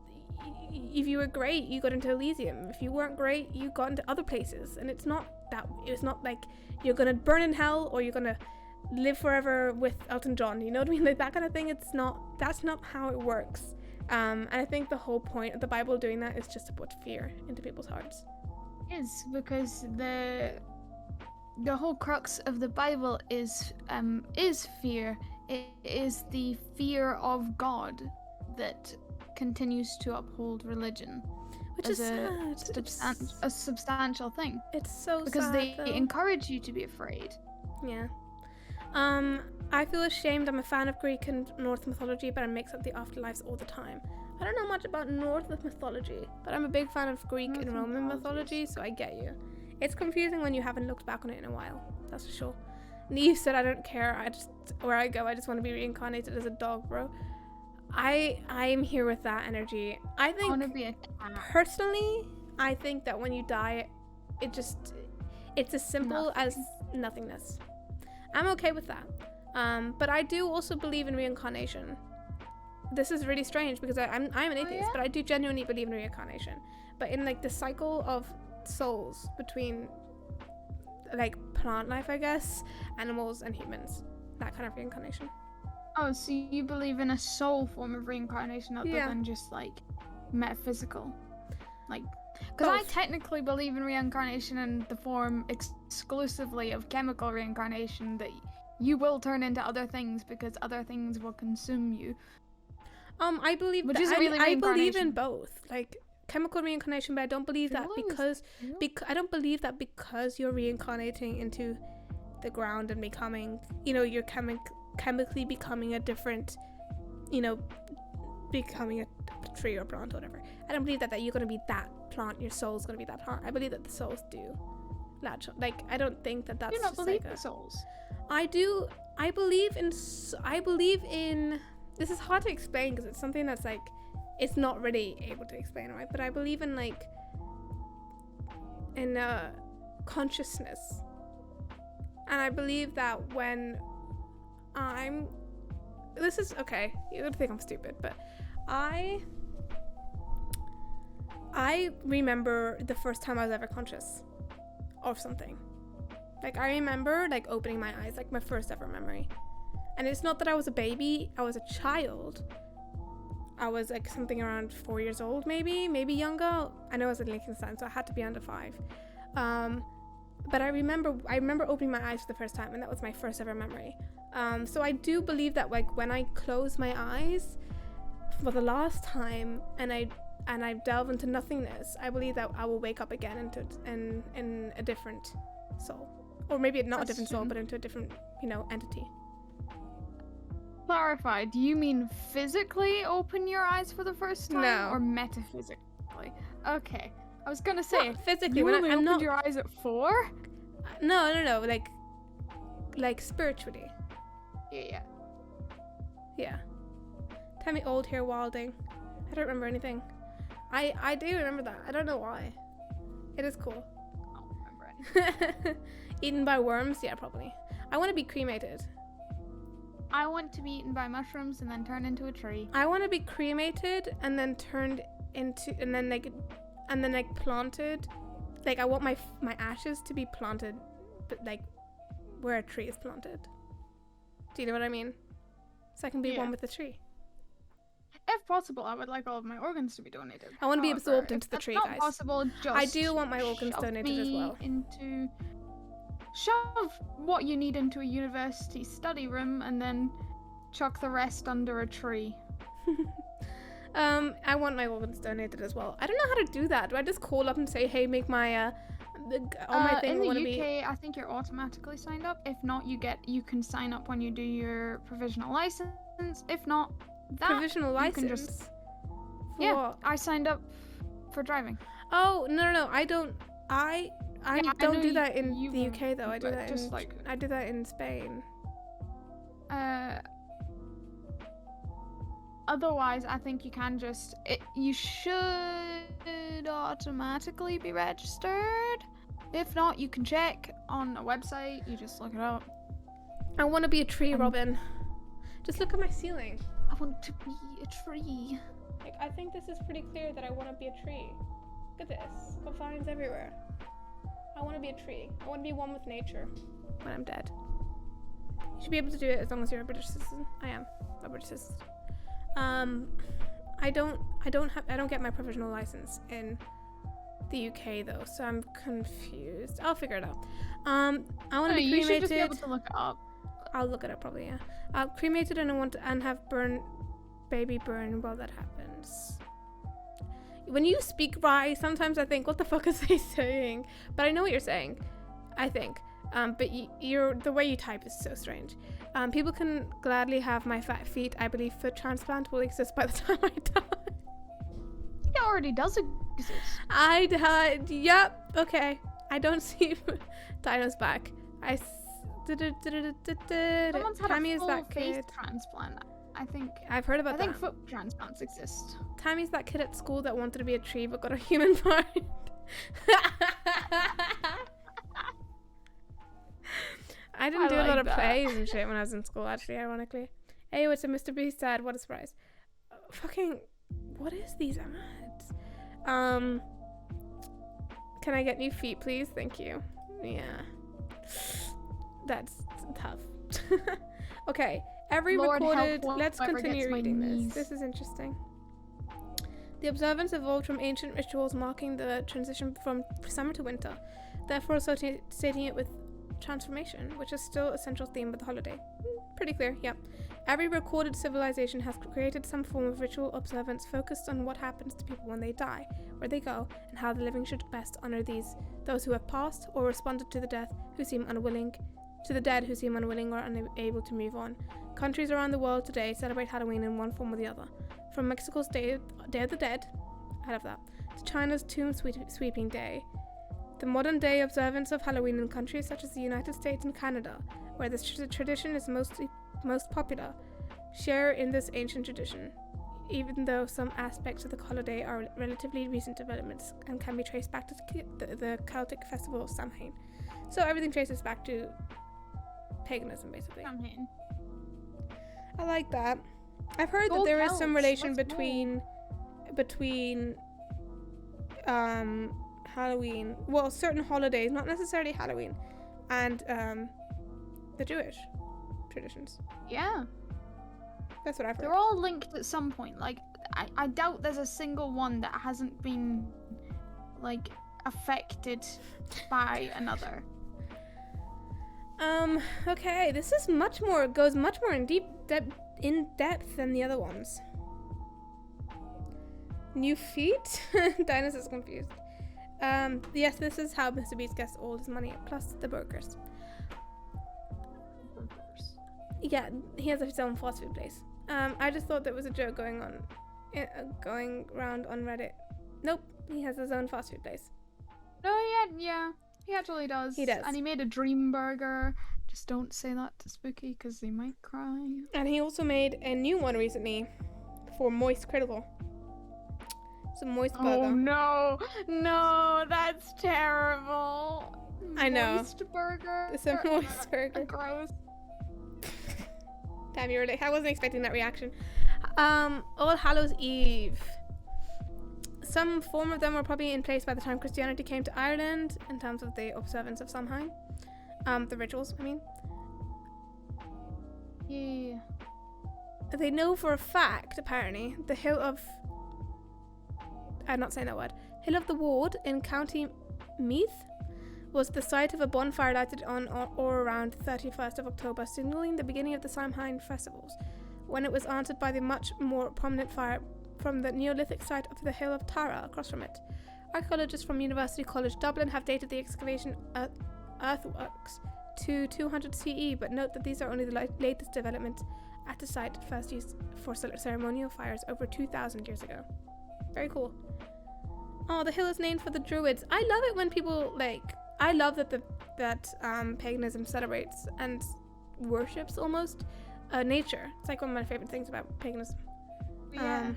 if you were great, you got into Elysium. If you weren't great, you got into other places. And it's not like you're gonna burn in hell or you're gonna live forever with Elton John. You know what I mean? Like that kind of thing. That's not how it works. And I think the whole point of the Bible doing that is just to put fear into people's hearts. Yes, because the whole crux of the Bible is fear. It is the fear of God that continues to uphold religion. Which is sad. A substantial thing. It's so because sad. Because they encourage you to be afraid. Yeah. I feel ashamed. I'm a fan of Greek and Norse mythology, but I mix up the afterlives all the time. I don't know much about Norse mythology, but I'm a big fan of Greek and Roman mythology, so I get you. It's confusing when you haven't looked back on it in a while, that's for sure. Neve said, I don't care, where I go, I just want to be reincarnated as a dog, bro. I'm here with that energy. I think, want to be a cat. Personally, I think that when you die, it's as simple as nothingness. I'm okay with that. But I do also believe in reincarnation. This is really strange because I'm an atheist, but I do genuinely believe in reincarnation. But in like the cycle of souls between like plant life, I guess, animals and humans, that kind of reincarnation. Oh, so you believe in a soul form of reincarnation other than just like metaphysical? Like, because I technically believe in reincarnation in the form exclusively of chemical reincarnation, that you will turn into other things because other things will consume you. I believe Which that, is really I believe in both, like chemical reincarnation, but I don't believe that because I don't believe that because you're reincarnating into the ground and becoming, you know, you're chemically becoming a different, you know, becoming a tree or plant or whatever. I don't believe that you're going to be that plant, your soul's going to be that plant. I believe that the souls do latch on. Like, I don't think that that's you don't just believe like in souls. I do. I believe in this is hard to explain because it's something that's like it's not really able to explain, right? But I believe in like in consciousness, and I believe that when this is okay, you're gonna think I'm stupid, but I remember the first time I was ever conscious of something. Like I remember like opening my eyes, like my first ever memory. And it's not that I was a baby, I was a child. I was like something around 4 years old, maybe younger. I know I was in Liechtenstein, so I had to be under 5. But I remember opening my eyes for the first time, and that was my first ever memory. So I do believe that like when I close my eyes for the last time and I delve into nothingness, I believe that I will wake up again in a different soul. Or maybe not a different soul, but into a different, you know, entity. Clarify, do you mean physically open your eyes for the first time? No. Or metaphysically? Okay. I was gonna say, not physically. you When only I'm opened not... your eyes at 4? No. Like spiritually. Yeah. Tell me old here, Wilding. I don't remember anything. I do remember that. I don't know why. It is cool. I don't remember anything. Eaten by worms? Yeah, probably. I want to be cremated. I want to be eaten by mushrooms and then turn into a tree. I want to be cremated and then turned into and then planted. Like I want my ashes to be planted, but like where a tree is planted. Do you know what I mean? So I can be one with the tree. If possible, I would like all of my organs to be donated. I want to be absorbed into the tree, guys. If that's not possible, just I do want my organs donated as well. Shove what you need into a university study room and then chuck the rest under a tree. I want my organs donated as well. I don't know how to do that. Do I just call up and say, hey, make my on my thing in the want to UK, be? I think you're automatically signed up. If not, you can sign up when you do your provisional license. If not, Provisional you can license? just- For yeah, what? I signed up for driving. Oh no, I don't. I don't know do that in you the won't, UK though. I do but that just in like- I do that in Spain. Otherwise, I think you can just. You should automatically be registered. If not, you can check on a website. You just look it up. I want to be a tree, Robin. Just look at my ceiling. I want to be a tree. Like, I think this is pretty clear that I want to be a tree. Look at this. Got vines everywhere. I want to be a tree. I want to be one with nature when I'm dead. You should be able to do it as long as you're a British citizen. I am a British citizen. I don't get my provisional license in the UK though, so I'm confused. I'll figure it out. I want to be cremated. You should just be able to look it up. I'll look it up probably. Yeah. Cremated, and I want to have baby burn while that happens. When you speak Rye, sometimes I think, what the fuck is they saying? But I know what you're saying. I think. But the way you type is so strange. People can gladly have my fat feet. I believe foot transplant will exist by the time I die. It already does exist. Yep. Okay. I don't see Dino's back. Someone's had Tammy a is full that face kid. transplant. I think. I've heard about I that. think foot transplants exist. Tammy's that kid at school that wanted to be a tree but got a human mind. I didn't do a lot of plays and shit when I was in school, actually, ironically. Hey, what's a Mr. Beast ad? What a surprise. What is these ads? Can I get new feet, please? Thank you. Yeah. That's tough. Okay, let's continue reading this. This is interesting. The observance evolved from ancient rituals marking the transition from summer to winter, therefore associating it with transformation, which is still a central theme of the holiday. Pretty clear, yep. Every recorded civilization has created some form of ritual observance focused on what happens to people when they die, where they go, and how the living should best honor those who have passed or responded to the dead who seem unwilling or unable to move on. Countries around the world today celebrate Halloween in one form or the other, from Mexico's Day of the Dead, I love that, to China's Tomb Sweeping Day. The modern day observance of Halloween in countries such as the United States and Canada, where this tradition is most popular, share in this ancient tradition, even though some aspects of the holiday are relatively recent developments and can be traced back to the Celtic festival of Samhain. So everything traces back to paganism, basically. Samhain. I like that. I've heard that there is some relation between Halloween, well, certain holidays, not necessarily Halloween, and the Jewish traditions. Yeah. That's what I've heard. They're all linked at some point. Like, I doubt there's a single one that hasn't been, like, affected by another. Okay, this is goes much more in depth than the other ones. New feet? Dinus is confused. Yes, this is how Mr. Beast gets all his money, plus the burgers. Yeah, he has his own fast food place. I just thought that was a joke going around on Reddit. Nope, he has his own fast food place. Oh yeah, he actually does. He does. And he made a dream burger. Just don't say that to Spooky, because he might cry. And he also made a new one recently for Moist Critical. It's a moist burger. Oh no, that's terrible. I know. Moist burger. It's a moist burger. Gross. Damn, you're like, I wasn't expecting that reaction. All Hallows Eve. Some form of them were probably in place by the time Christianity came to Ireland, in terms of the observance of Samhain. The rituals, I mean. Yeah. They know for a fact, apparently, the Hill of... I'm not saying that word. Hill of the Ward in County Meath was the site of a bonfire lighted on or around 31st of October, signaling the beginning of the Samhain festivals. when it was answered by the much more prominent fire from the Neolithic site of the Hill of Tara across from it. Archaeologists from University College Dublin have dated the excavation earthworks to 200 CE, but note that these are only the latest developments at the site first used for ceremonial fires over 2,000 years ago. Very cool. Oh, the hill is named for the Druids. I love it when people I love that paganism celebrates and worships almost nature. It's like one of my favorite things about paganism. Yeah.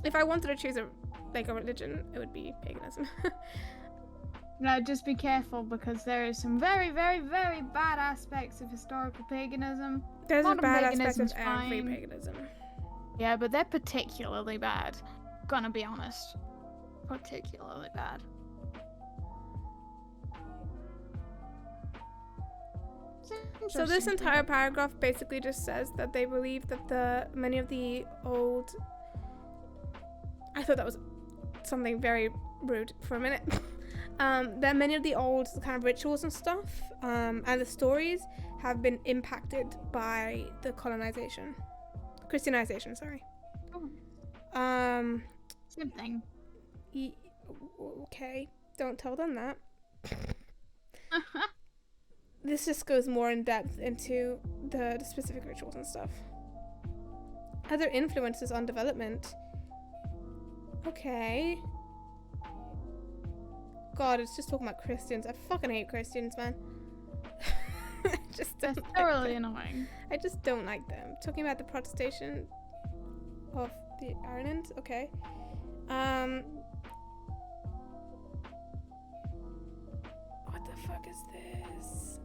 If I wanted to choose a religion, it would be paganism. Now, just be careful because there is some very, very, very bad aspects of historical paganism. There's a Modern bad aspect of paganism's every fine. paganism. Yeah, but they're particularly bad. Gonna be honest. Particularly bad. So this entire paragraph basically just says that they believe that many of the old... I thought that was something very rude for a minute. That many of the old kind of rituals and stuff and the stories have been impacted by the Christianization, sorry. Oh. Same thing. Okay, don't tell them that. This just goes more in depth into the specific rituals and stuff. Other influences on development. Okay. God, it's just talking about Christians. I fucking hate Christians, man. I just don't That's like thoroughly them. annoying. I just don't like them. Talking about the protestation of the Ireland. Okay. What the fuck is this?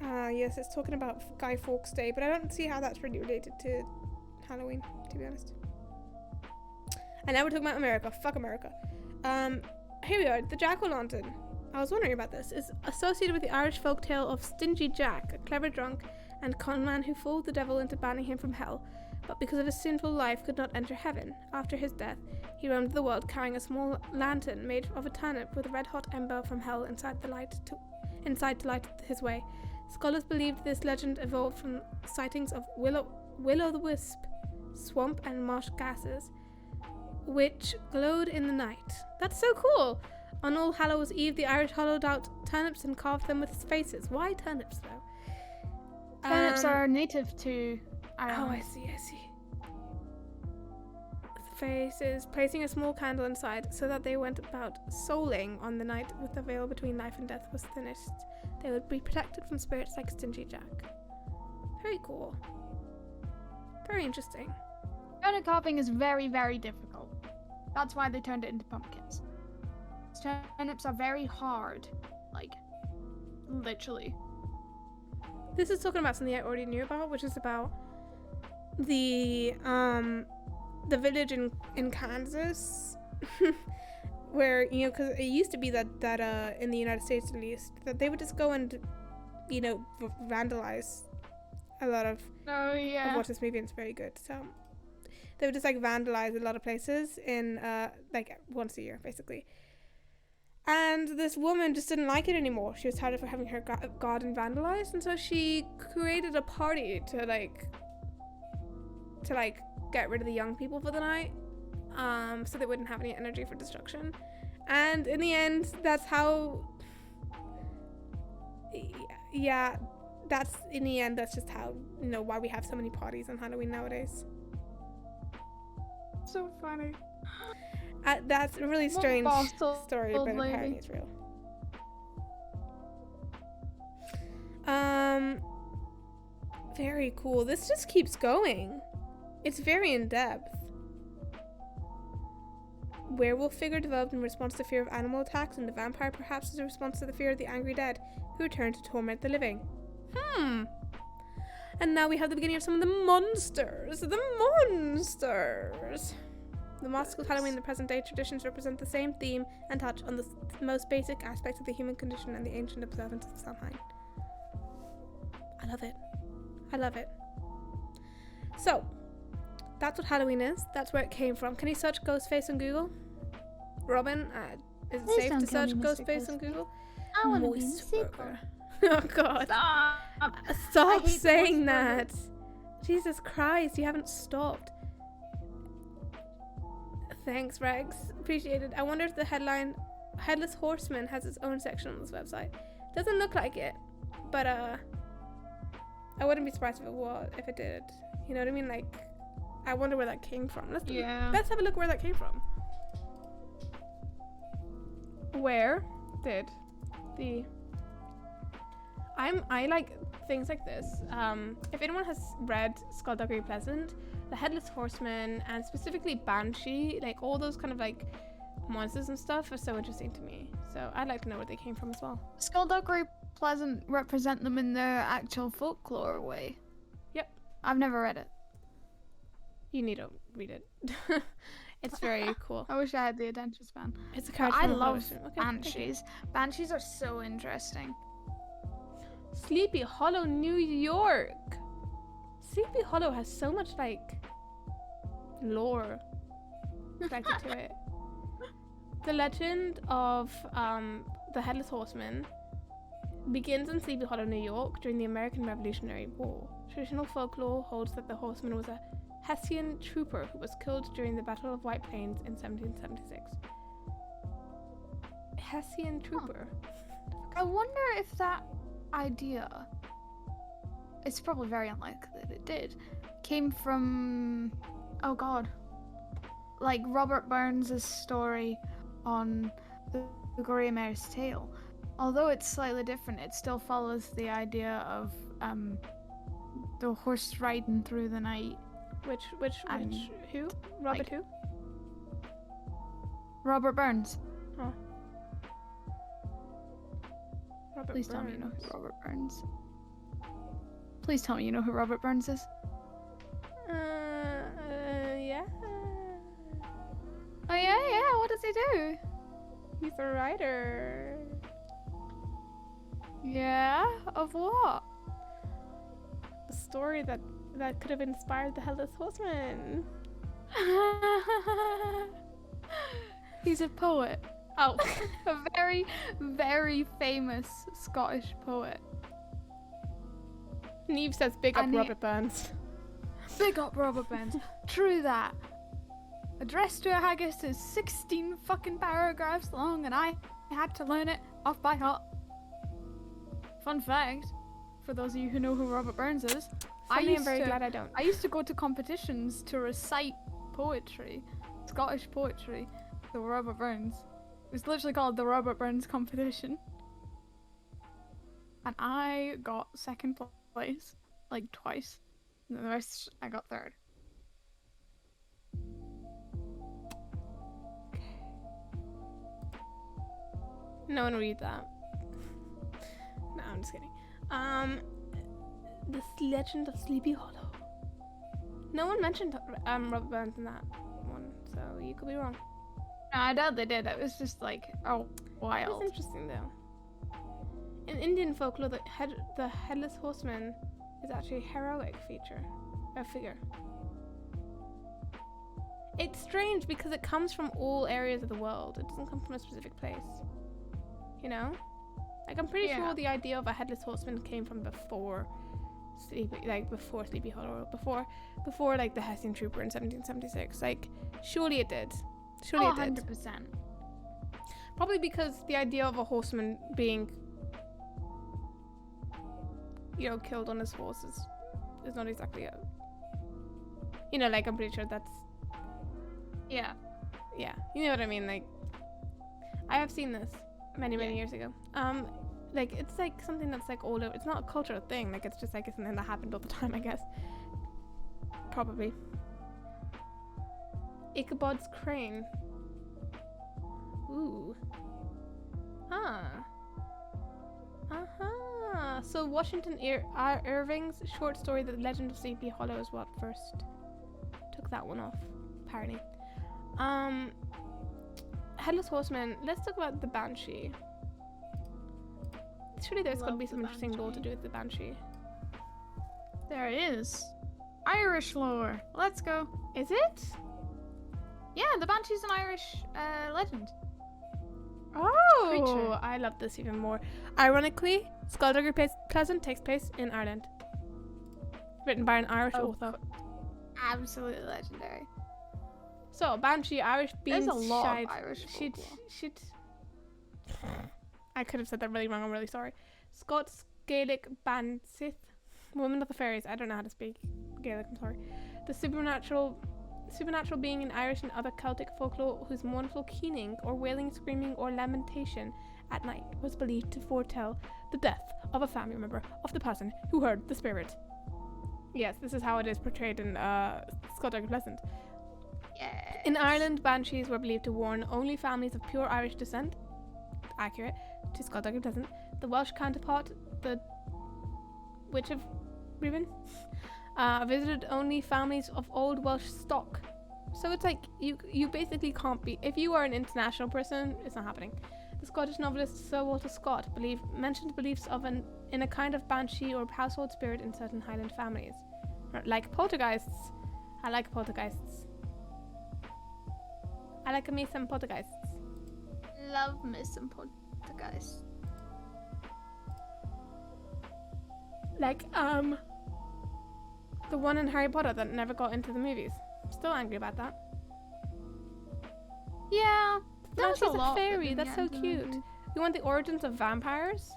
Yes, it's talking about Guy Fawkes Day, but I don't see how that's really related to Halloween, to be honest. And now we're talking about America. Fuck America. Here we are. The jack-o'-lantern. I was wondering about this. Is associated with the Irish folktale of Stingy Jack, a clever drunk and con man who fooled the devil into banning him from hell, but because of his sinful life could not enter heaven. After his death, he roamed the world carrying a small lantern made of a turnip with a red-hot ember from hell inside to light his way. Scholars believed this legend evolved from sightings of will-o'-the-wisp, swamp and marsh gases, which glowed in the night. That's so cool! On All Hallows Eve, the Irish hollowed out turnips and carved them with faces. Why turnips, though? Turnips are native to Ireland. Oh, I see. Faces, placing a small candle inside so that they went about souling on the night with the veil between life and death was thinnest. They would be protected from spirits like Stingy Jack. Very cool. Very interesting. Turnip carving is very, very difficult. That's why they turned it into pumpkins. Turnips are very hard. Like, literally. This is talking about something I already knew about, which is about the village in Kansas where, you know, because it used to be that in the United States at least, that they would just go and, you know, vandalize a lot of I've watched this movie and it's very good. So they would just like vandalize a lot of places in like once a year basically. And this woman just didn't like it anymore. She was tired of having her garden vandalized, and so she created a party to get rid of the young people for the night, so they wouldn't have any energy for destruction. And in the end, that's how. Yeah, that's just how, you know, why we have so many parties on Halloween nowadays. So funny. That's a really strange story, but lady. apparently it's real. Very cool. This just keeps going. It's very in-depth. Werewolf figure developed in response to fear of animal attacks, and the vampire perhaps as a response to the fear of the angry dead, who return to torment the living. And now we have the beginning of some of the monsters. The monsters! The masks of Halloween in the present-day traditions represent the same theme and touch on the most basic aspects of the human condition and the ancient observance of Samhain. I love it. I love it. So, that's what Halloween is. That's where it came from. Can you search Ghostface on Google? Robin, is it safe to search Ghostface on Google? I want to be Moist in the burger. Oh god. Stop Stop saying that. Jesus Christ, you haven't stopped. Thanks, Rex. Appreciate it. I wonder if the headline Headless Horseman has its own section on this website. Doesn't look like it, but I wouldn't be surprised if it did. You know what I mean? Like, I wonder where that came from. Let's have a look where that came from. Where did the I like things like this. If anyone has read Skullduggery Pleasant, the Headless Horseman, and specifically Banshee, like all those kind of like monsters and stuff are so interesting to me. So I'd like to know where they came from as well. Skullduggery Pleasant represent them in their actual folklore way. Yep. I've never read it. You need to read it. It's very cool. I wish I had the attention span. It's a character. I love banshees. Banshees are so interesting. Sleepy Hollow, New York. Sleepy Hollow has so much like lore connected to it. The legend of the Headless Horseman begins in Sleepy Hollow, New York during the American Revolutionary War. Traditional folklore holds that the horseman was a Hessian trooper who was killed during the Battle of White Plains in 1776. Hessian trooper. I wonder if that idea, it's probably very unlikely that it did, came from, oh god, like Robert Burns' story on the Grey Mare's Tale. Although it's slightly different, it still follows the idea of the horse riding through the night. Who? Robert who? Robert Burns. Oh. Robert Please Burns. tell me you know who Robert Burns. Please tell me you know who Robert Burns is. Yeah. Oh yeah. What does he do? He's a writer. Yeah. Of what? A story that could have inspired the Headless Horseman. He's a poet. Oh. A very, very famous Scottish poet. Neve says big up Robert Burns. Big up Robert Burns. True that. Addressed to a haggis is 16 fucking paragraphs long and I had to learn it off by heart. Fun fact, for those of you who know who Robert Burns is, I'm very glad I don't. I used to go to competitions to recite poetry, Scottish poetry, to Robert Burns. It was literally called the Robert Burns competition. And I got second place, like twice. And the rest, I got third. No one read that. No, I'm just kidding. The Legend of Sleepy Hollow. No one mentioned Robert Burns in that one, so you could be wrong. No, I doubt they did. It was just like, oh, wild. It's interesting though. In Indian folklore, the Headless Horseman is actually a heroic figure. It's strange because it comes from all areas of the world. It doesn't come from a specific place. You know? Like, I'm pretty sure the idea of a Headless Horseman came from before Sleepy Hollow, before like the Hessian Trooper in 1776. Like, surely it did. Surely it did. 100%. Probably because the idea of a horseman being, killed on his horse is not exactly a, like, I'm pretty sure that's, yeah, you know what I mean. Like, I have seen this many years ago. Like, it's like something that's like all over. It's not a cultural thing. Like, it's just like something that happened all the time, I guess. Probably. Ichabod's crane. Ooh. So Washington Irving's short story, The Legend of Sleepy Hollow, is what first took that one off, apparently. Headless Horseman. Let's talk about the Banshee. Surely there's got to be some interesting lore to do with the Banshee. There it is. Irish lore. Let's go. Is it? Yeah, the Banshee's an Irish legend. Oh, Creature. I love this even more. Ironically, Skullduggery Pleasant takes place in Ireland. written by an Irish Oh, author. Absolutely legendary. So, Banshee, Irish beans, There's a lot shite. of Irish folklore. She'd. I could have said that really wrong. I'm really sorry. Scots Gaelic Bansith, woman of the fairies. I don't know how to speak Gaelic. I'm sorry. The supernatural being in Irish and other Celtic folklore whose mournful keening or wailing, screaming, or lamentation at night was believed to foretell the death of a family member of the person who heard the spirit. Yes, this is how it is portrayed in Scottish Pleasant. Yeah. In Ireland, banshees were believed to warn only families of pure Irish descent. Accurate to Scottish Pleasant. The Welsh counterpart, the Witch of Reuben, visited only families of old Welsh stock. So it's like you basically can't be, if you are an international person, it's not happening. The Scottish novelist Sir Walter Scott mentioned beliefs in a kind of banshee or household spirit in certain Highland families, like poltergeists. I like poltergeists. I like me some poltergeists. Love me some poltergeist. Like the one in Harry Potter that never got into the movies. I'm still angry about that. Yeah. No, There's she's a a lot that fairy. didn't That's get so into the cute. movie. You want the origins of vampires?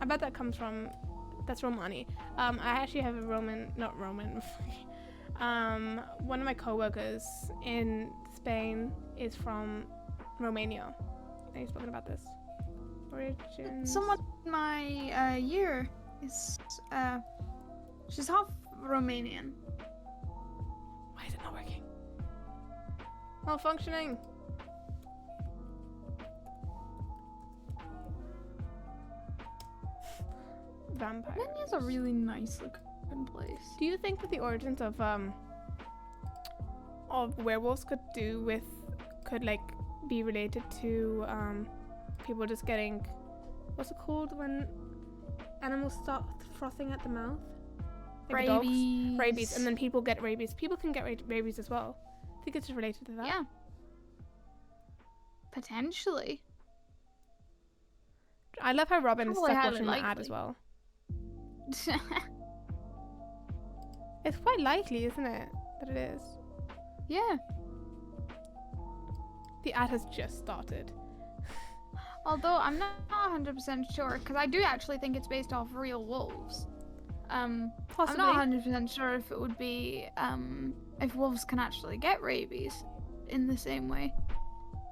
I bet that comes from. That's Romani. I actually have not Roman. One of my coworkers in Spain is from Romania. And he's spoken about this. Origins. Someone in my year is she's half Romanian. Why is it not working? Malfunctioning. Vampires. Romania's a really nice looking place. Do you think that the origins of werewolves could like be related to people just getting, what's it called when animals start frothing at the mouth? Like dogs? Rabies. Rabies, and then people get rabies. People can get rabies as well. I think it's just related to that. Yeah. Potentially. I love how Robin is Probably stuck highly watching the ad likely. as well. It's quite likely, isn't it, that it is? Yeah. The ad has just started. Although I'm not 100% sure, because I do actually think it's based off real wolves. Possibly. I'm not 100% sure if it would be if wolves can actually get rabies in the same way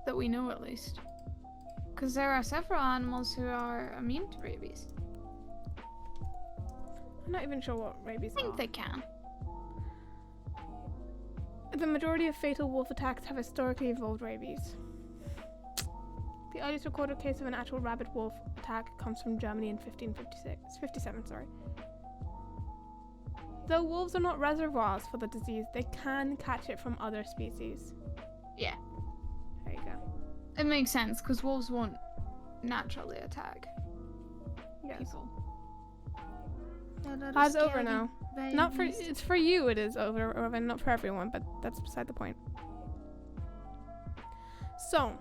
that we know, at least. Because there are several animals who are immune to rabies. I'm not even sure what rabies I think are. they can. The majority of fatal wolf attacks have historically involved rabies. The earliest recorded case of an actual rabid wolf attack comes from Germany in 57, sorry. Though wolves are not reservoirs for the disease, they can catch it from other species. Yeah. There you go. It makes sense, because wolves won't naturally attack Yes. people. It's over now. Not for it's for you. It is over, Robin. Not for everyone, but that's beside the point. So,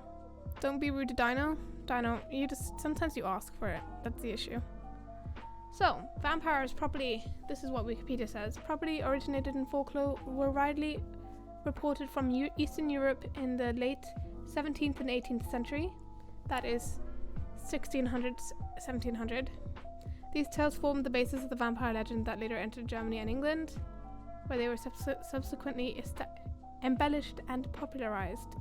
don't be rude to Dino. Dino, sometimes you ask for it. That's the issue. So, vampires properly. This is what Wikipedia says. Properly originated in folklore, were widely reported from Eastern Europe in the late 17th and 18th century. That is 1600, 1700. These tales formed the basis of the vampire legend that later entered Germany and England, where they were subsequently embellished and popularized.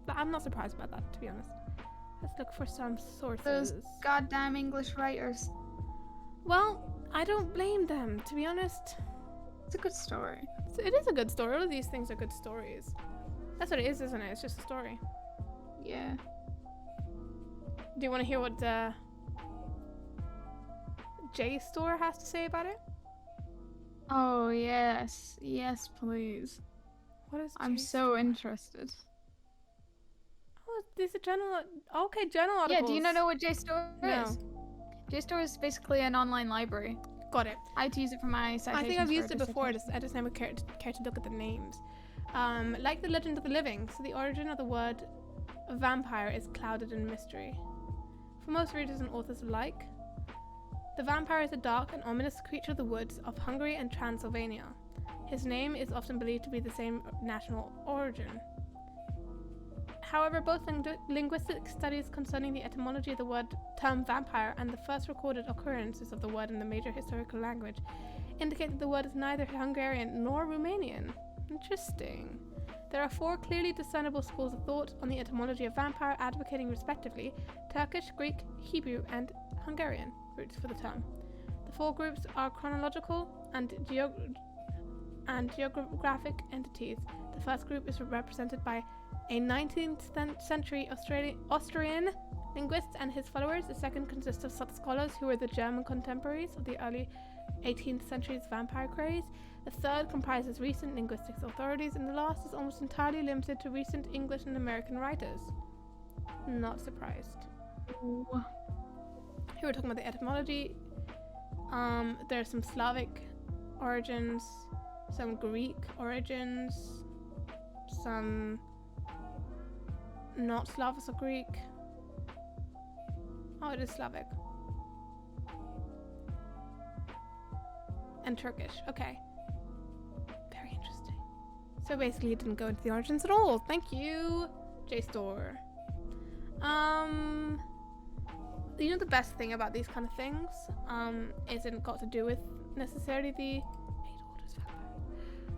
I'm not surprised about that, to be honest. Let's look for some sources. Those goddamn English writers. Well, I don't blame them, to be honest. It's a good story. It is a good story. All of these things are good stories. That's what it is, isn't it? It's just a story. Yeah. Do you want to hear what JSTOR has to say about it? Oh, yes. Yes, please. What is I'm JSTOR? so interested. Oh, there's a journal. Okay, journal Yeah, articles. do you not know what JSTOR No. is? JSTOR is basically an online library. Got it. I had to use it for my citations. I think I've for used a it before. dissertation. I just never care to look at the names. Like the legend of the living, so the origin of the word vampire is clouded in mystery. For most readers and authors alike, The vampire is a dark and ominous creature of the woods of Hungary and Transylvania. His name is often believed to be the same national origin. However, both linguistic studies concerning the etymology of the term vampire and the first recorded occurrences of the word in the major historical language indicate that the word is neither Hungarian nor Romanian. Interesting. There are 4 clearly discernible schools of thought on the etymology of vampire, advocating respectively Turkish, Greek, Hebrew, and Hungarian roots for the term. The 4 groups are chronological and geographic entities. The first group is represented by a 19th century Austrian linguist and his followers. The second consists of such scholars who were the German contemporaries of the early 18th century's vampire craze. The third comprises recent linguistics authorities, and the last is almost entirely limited to recent English and American writers. Not surprised. Ooh. Here we're talking about the etymology. There's some Slavic origins, some Greek origins, some not Slavic or Greek. Oh, it is Slavic. And Turkish. Okay. Very interesting. So basically it didn't go into the origins at all. Thank you, JSTOR. You know, the best thing about these kind of things isn't got to do with necessarily the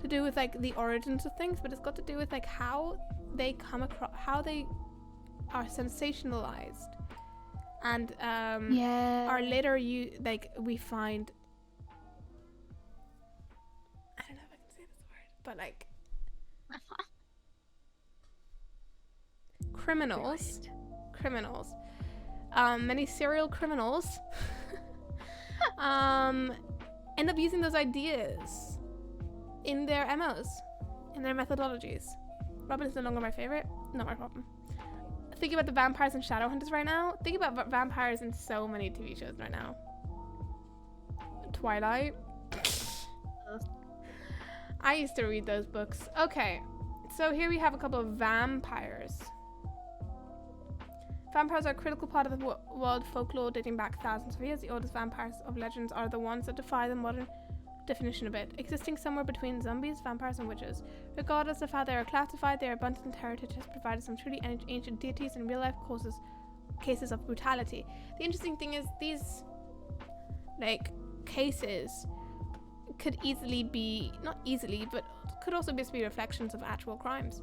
the origins of things, but it's got to do with like how they come across, how they are sensationalized, and are later we find, I don't know if I can say this word, but like criminals, many serial criminals end up using those ideas in their MOs, in their methodologies. Robin is no longer my favorite. Not my problem. Think about the vampires and Shadowhunters right now. Think about vampires in so many TV shows right now. Twilight. I used to read those books. Okay, so here we have a couple of vampires. Vampires are a critical part of the world folklore dating back thousands of years. The oldest vampires of legends are the ones that defy the modern definition a bit, existing somewhere between zombies, vampires, and witches. Regardless of how they are classified, their abundant heritage has provided some truly ancient deities and real-life cases of brutality. The interesting thing is these cases could easily be, not easily, but could also just be reflections of actual crimes.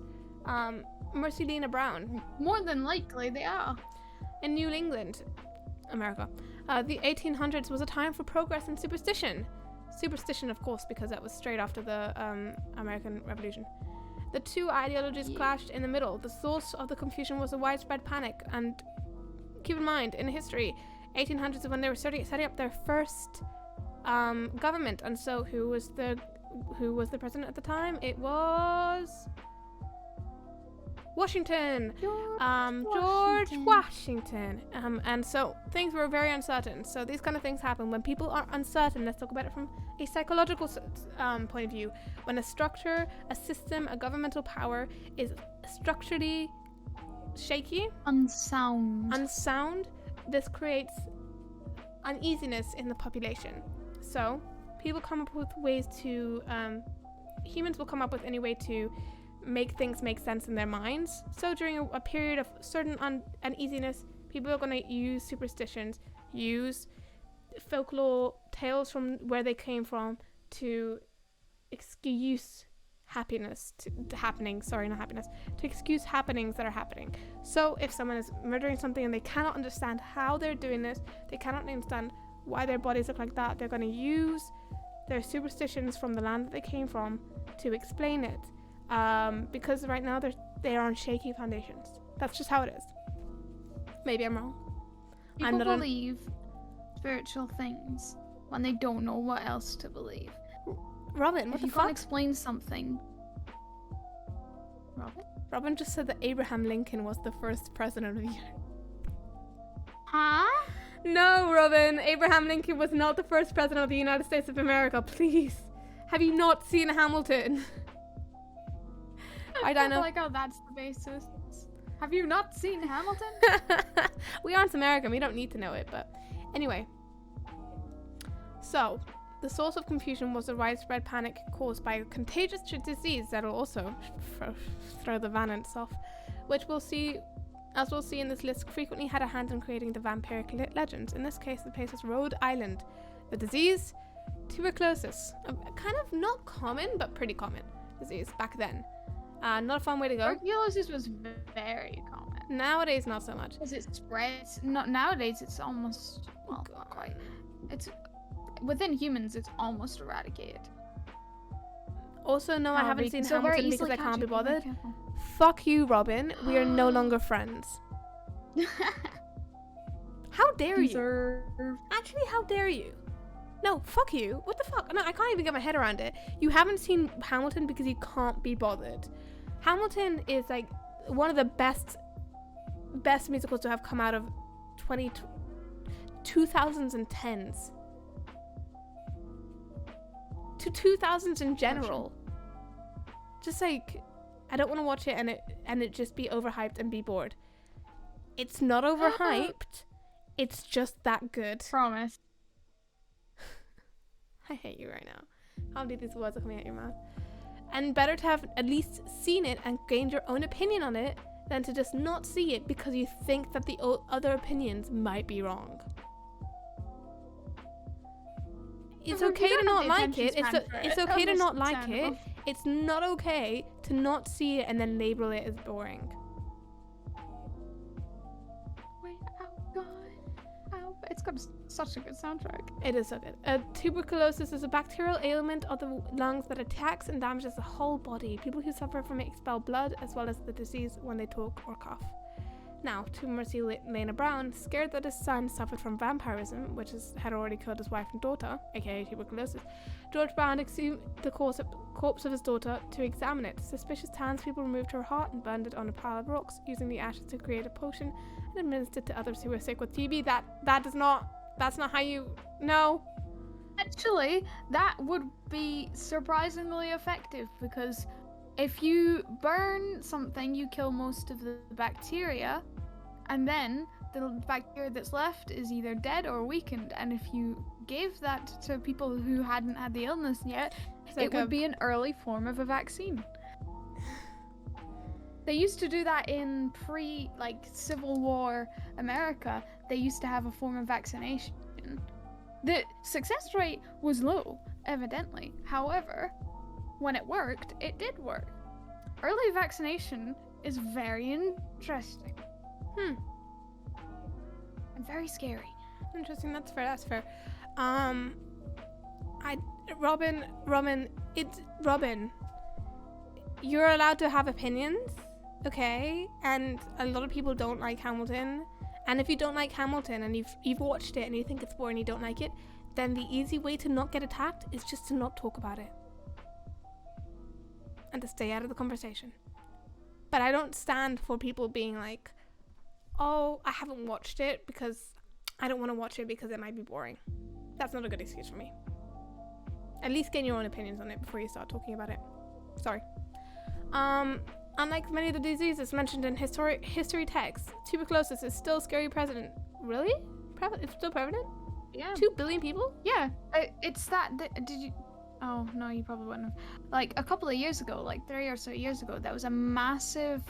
Mercy Lena Brown. More than likely, they are. In New England, America, the 1800s was a time for progress and superstition. Superstition, of course, because that was straight after the American Revolution. The two ideologies clashed in the middle. The source of the confusion was a widespread panic. And keep in mind, in history, 1800s is when they were setting up their first government. And so, who was the president at the time? It was Washington. George Washington. And so things were very uncertain. So these kind of things happen when people are uncertain. Let's talk about it from a psychological point of view. When a structure, a system, a governmental power is structurally shaky, unsound, this creates uneasiness in the population. So people come up with ways to, humans will come up with any way to make things make sense in their minds. So during a period of certain uneasiness, people are going to use superstitions, use folklore tales from where they came from to excuse to excuse happenings that are happening. So if someone is murdering something and they cannot understand how they're doing this, they cannot understand why their bodies look like that, they're going to use their superstitions from the land that they came from to explain it. Because right now they are on shaky foundations. That's just how it is. Maybe I'm wrong. People believe spiritual things when they don't know what else to believe. Robin, what the fuck? If you can't explain something. Robin just said that Abraham Lincoln was the first president of the United States. Huh? No, Robin. Abraham Lincoln was not the first president of the United States of America. Please. Have you not seen Hamilton? I don't like how that's the basis. Have you not seen Hamilton? We aren't American. We don't need to know it. But anyway, So, the source of confusion was the widespread panic caused by a contagious disease that will also throw the valence off, which we'll see, as we'll see in this list, frequently had a hand in creating the vampiric legends. In this case, the place was Rhode Island. The disease, tuberculosis, a kind of not common but pretty common disease back then. Not a fun way to go. Tuberculosis was very common. Nowadays, not so much. Because it spreads. Not nowadays. It's almost not quite. It's within humans. It's almost eradicated. Also, no, I haven't seen so Hamilton because I can't be bothered. Fuck you, Robin. We are no longer friends. How dare you? Actually, how dare you? No, fuck you. What the fuck? No, I can't even get my head around it. You haven't seen Hamilton because you can't be bothered. Hamilton is like one of the best musicals to have come out of 2010s to 2000s in general. Just like, I don't want to watch it and it just be overhyped and be bored. It's not overhyped. It's just that good. Promise. I hate you right now. How many of these words are coming out your mouth? And better to have at least seen it and gained your own opinion on it than to just not see it because you think that the other opinions might be wrong. It's okay to not like it. It's okay to not like it. It's not okay to not see it and then label it as boring. It's got such a good soundtrack. It is so good. Tuberculosis is a bacterial ailment of the lungs that attacks and damages the whole body. People who suffer from it expel blood as well as the disease when they talk or cough. Now, to Mercy Lena Brown, scared that his son suffered from vampirism, which had already killed his wife and daughter, aka tuberculosis, George Brown exhumed the corpse of his daughter to examine it. Suspicious townspeople removed her heart and burned it on a pile of rocks, using the ashes to create a potion and administered to others who were sick with TB. That's not how you... No. Actually, that would be surprisingly effective because if you burn something, you kill most of the bacteria, and then the bacteria that's left is either dead or weakened. And if you gave that to people who hadn't had the illness yet, it would be an early form of a vaccine. They used to do that in Civil War America. They used to have a form of vaccination. The success rate was low, evidently. However, when it worked, it did work. Early vaccination is very interesting. And very scary. Interesting, that's fair. Robin, you're allowed to have opinions, okay? And a lot of people don't like Hamilton. And if you don't like Hamilton and you've watched it and you think it's boring, you don't like it, then the easy way to not get attacked is just to not talk about it. And to stay out of the conversation. But I don't stand for people being like, oh, I haven't watched it because I don't want to watch it because it might be boring. That's not a good excuse for me. At least gain your own opinions on it before you start talking about it. Sorry. Unlike many of the diseases mentioned in history texts, tuberculosis is still scary prevalent. Really? It's still prevalent? Yeah. 2 billion people? Yeah. It's that. Did you? Oh no, you probably wouldn't have. Like a couple of years ago, like 3 or so years ago, there was a massive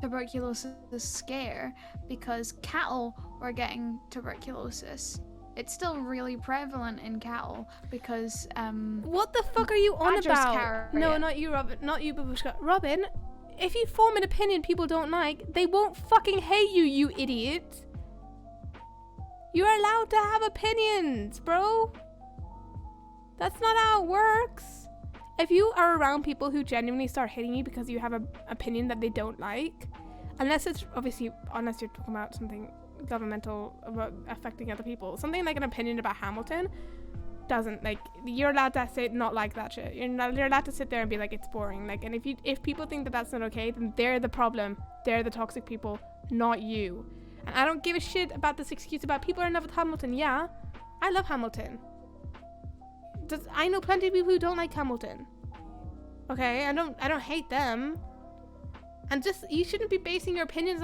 tuberculosis scare because cattle were getting tuberculosis. It's still really prevalent in cattle because What the fuck are you on about? Carry No, it. not you, Robin. Not you, Babushka. Robin, if you form an opinion people don't like, they won't fucking hate you, you idiot. You're allowed to have opinions, bro. That's not how it works. If you are around people who genuinely start hating you because you have an opinion that they don't like, unless you're talking about something governmental about affecting other people, something like an opinion about Hamilton doesn't, like, you're allowed to say not like that shit. You're allowed to sit there and be like it's boring. Like, and if people think that that's not okay, then they're the problem. They're the toxic people, not you. And I don't give a shit about this excuse about people are in love with Hamilton. Yeah, I love Hamilton. I know plenty of people who don't like Hamilton. Okay, I don't hate them. And just, you shouldn't be basing your opinions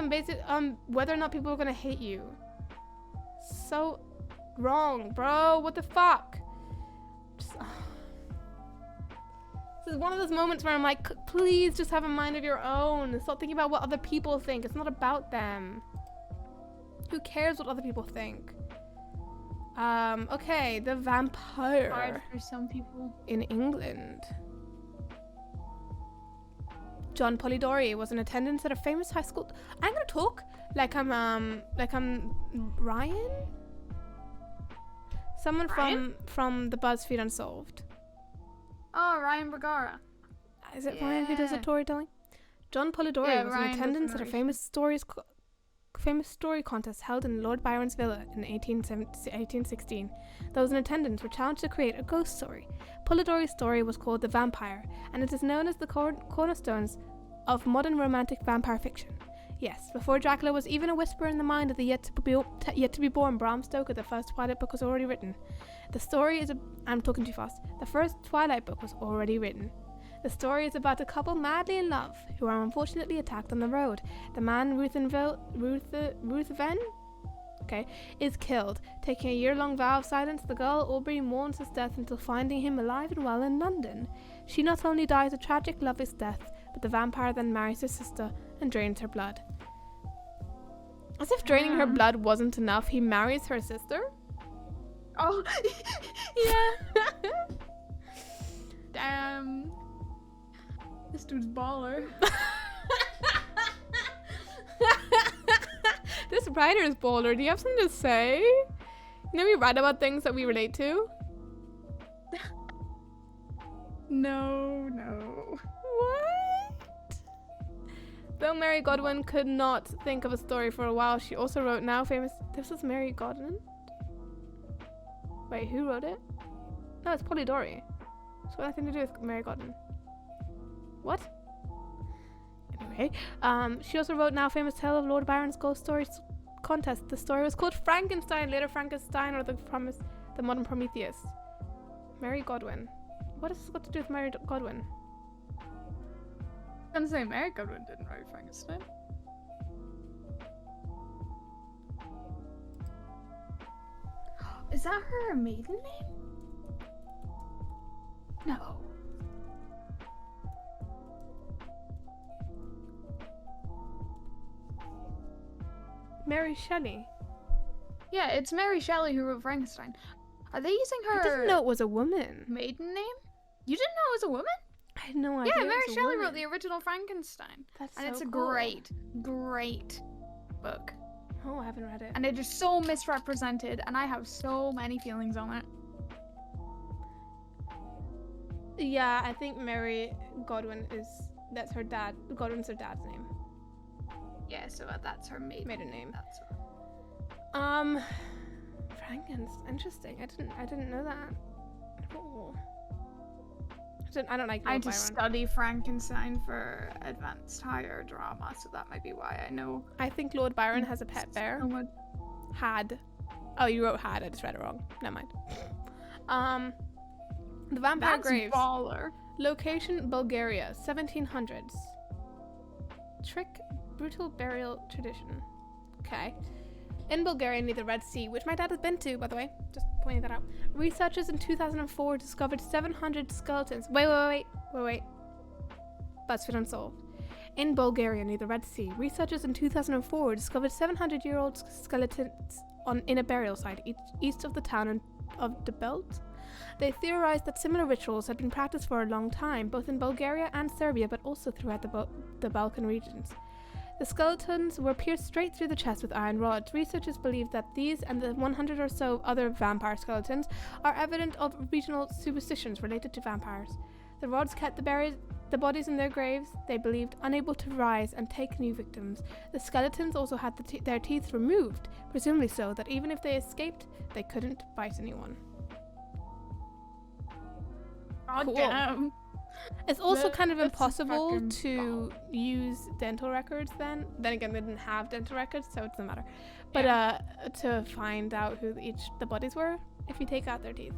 on whether or not people are gonna hate you. So wrong, bro. What the fuck? Just, this is one of those moments where I'm like, please just have a mind of your own. Stop thinking about what other people think. It's not about them. Who cares what other people think? Okay, the vampire. Hard for some people. In England. John Polidori was in attendance at a famous high school. I'm gonna talk like I'm Ryan. Someone Ryan? from the BuzzFeed Unsolved. Oh, Ryan Bergara. Is it Ryan who does the storytelling? John Polidori was Ryan in attendance at a famous story contest held in Lord Byron's villa in 1816. Those in attendance were challenged to create a ghost story. Polidori's story was called The Vampire, and it is known as the cornerstones of modern romantic vampire fiction. Yes, before Dracula was even a whisper in the mind of the yet to be born Bram Stoker, the first Twilight book was already written. I'm talking too fast. The first Twilight book was already written. The story is about a couple madly in love who are unfortunately attacked on the road. The man Ruthven is killed. Taking a year-long vow of silence, the girl Aubrey mourns his death until finding him alive and well in London. She not only dies a tragic lover's death, but the vampire then marries her sister and drains her blood. As if draining her blood wasn't enough, he marries her sister? Oh, yeah. Damn. This dude's baller. This writer is baller. Do you have something to say? You know, we write about things that we relate to. No. What? Though Mary Godwin could not think of a story for a while, she also wrote now famous... This was Mary Godwin? Wait, who wrote it? No, it's Polidori. It's got nothing to do with Mary Godwin. What? Anyway, she also wrote now famous tale of Lord Byron's ghost stories contest. The story was called Frankenstein, later Frankenstein, or the modern Prometheus. Mary Godwin. What has this got to do with Mary Godwin? I'm gonna say Mary Godwin didn't write Frankenstein. Is that her maiden name? No. Mary Shelley. Yeah, it's Mary Shelley who wrote Frankenstein. Are they using her I didn't know it was a woman. maiden name? You didn't know it was a woman? I had no idea. Yeah, it Mary was a Shelley woman. wrote the original Frankenstein. That's and so it's a cool. great book. Oh, I haven't read it. And it is so misrepresented, and I have so many feelings on it. Yeah, I think Mary Godwin that's her dad. Godwin's her dad's name. Yeah, so that's her maiden name. That's Frankenstein. Interesting. I didn't know that. Oh. I don't like I Lord had to Byron. study Frankenstein for advanced higher drama, so that might be why I know. I think Lord Byron has a pet bear. So much. Had. Oh, you wrote had. I just read it wrong. Never mind. The Vampire That's Graves. baller. Location, Bulgaria, 1700s. Trick, brutal burial tradition. Okay. In Bulgaria, near the Red Sea, which my dad has been to, by the way. Just pointing that out. Researchers in 2004 discovered 700 skeletons. Wait. BuzzFeed Unsolved. In Bulgaria, near the Red Sea, researchers in 2004 discovered 700-year-old skeletons in a burial site east of the town of Debelt. They theorized that similar rituals had been practiced for a long time, both in Bulgaria and Serbia, but also throughout the Balkan regions. The skeletons were pierced straight through the chest with iron rods. Researchers believe that these and the 100 or so other vampire skeletons are evidence of regional superstitions related to vampires. The rods kept the bodies in their graves, they believed, unable to rise and take new victims. The skeletons also had their teeth removed, presumably so that even if they escaped, they couldn't bite anyone. Oh, Cool. damn. It's also kind of That's impossible fucking to use dental records then. Then again, they didn't have dental records, so it doesn't matter. But to find out who the bodies were, if you take out their teeth.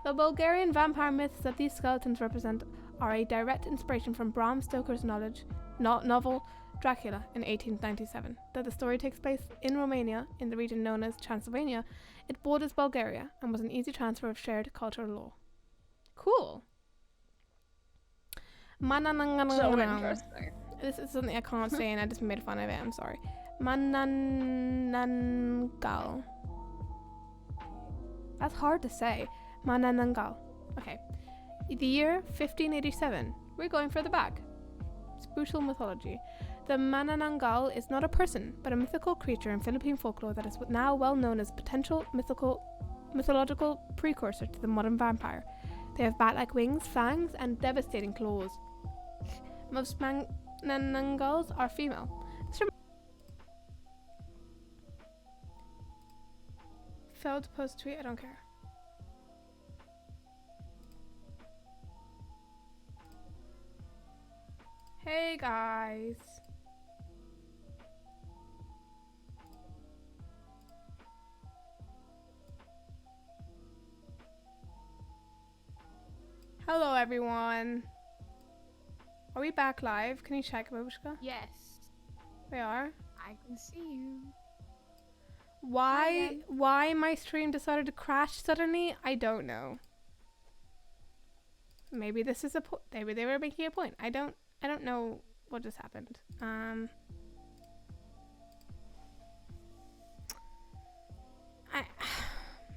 The Bulgarian vampire myths that these skeletons represent are a direct inspiration from Bram Stoker's novel Dracula in 1897. Though the story takes place in Romania, in the region known as Transylvania, it borders Bulgaria and was an easy transfer of shared cultural lore. Cool. So interesting. This is something I can't say and I just made fun of it. I'm sorry. Mananangal. That's hard to say. Mananangal. Okay. The year 1587. We're going further back. It's brutal mythology. The Manananggal is not a person, but a mythical creature in Philippine folklore that is now well known as potential mythological precursor to the modern vampire. They have bat-like wings, fangs, and devastating claws. Most Manananggals are female. Failed to post tweet, I don't care. Hey guys. Hello everyone. Are we back live? Can you check, Babushka? Yes. We are. I can see you. Why my stream decided to crash suddenly? I don't know. Maybe this is maybe they were making a point. I don't know what just happened.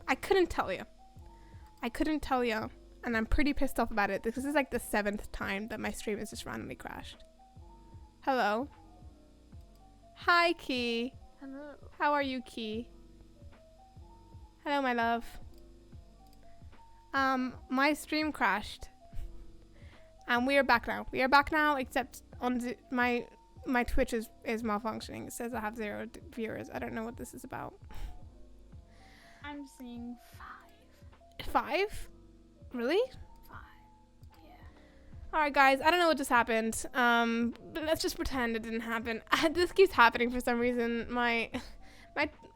I couldn't tell you. And I'm pretty pissed off about it. This is like the 7th time that my stream has just randomly crashed. Hello. Hi, Key. Hello. How are you, Key? Hello, my love. My stream crashed. And we are back now. We are back now, except on my Twitch is malfunctioning. It says I have 0 viewers. I don't know what this is about. I'm seeing 5. 5? Really? 5. Yeah. Alright guys, I don't know what just happened. But let's just pretend it didn't happen. This keeps happening for some reason. My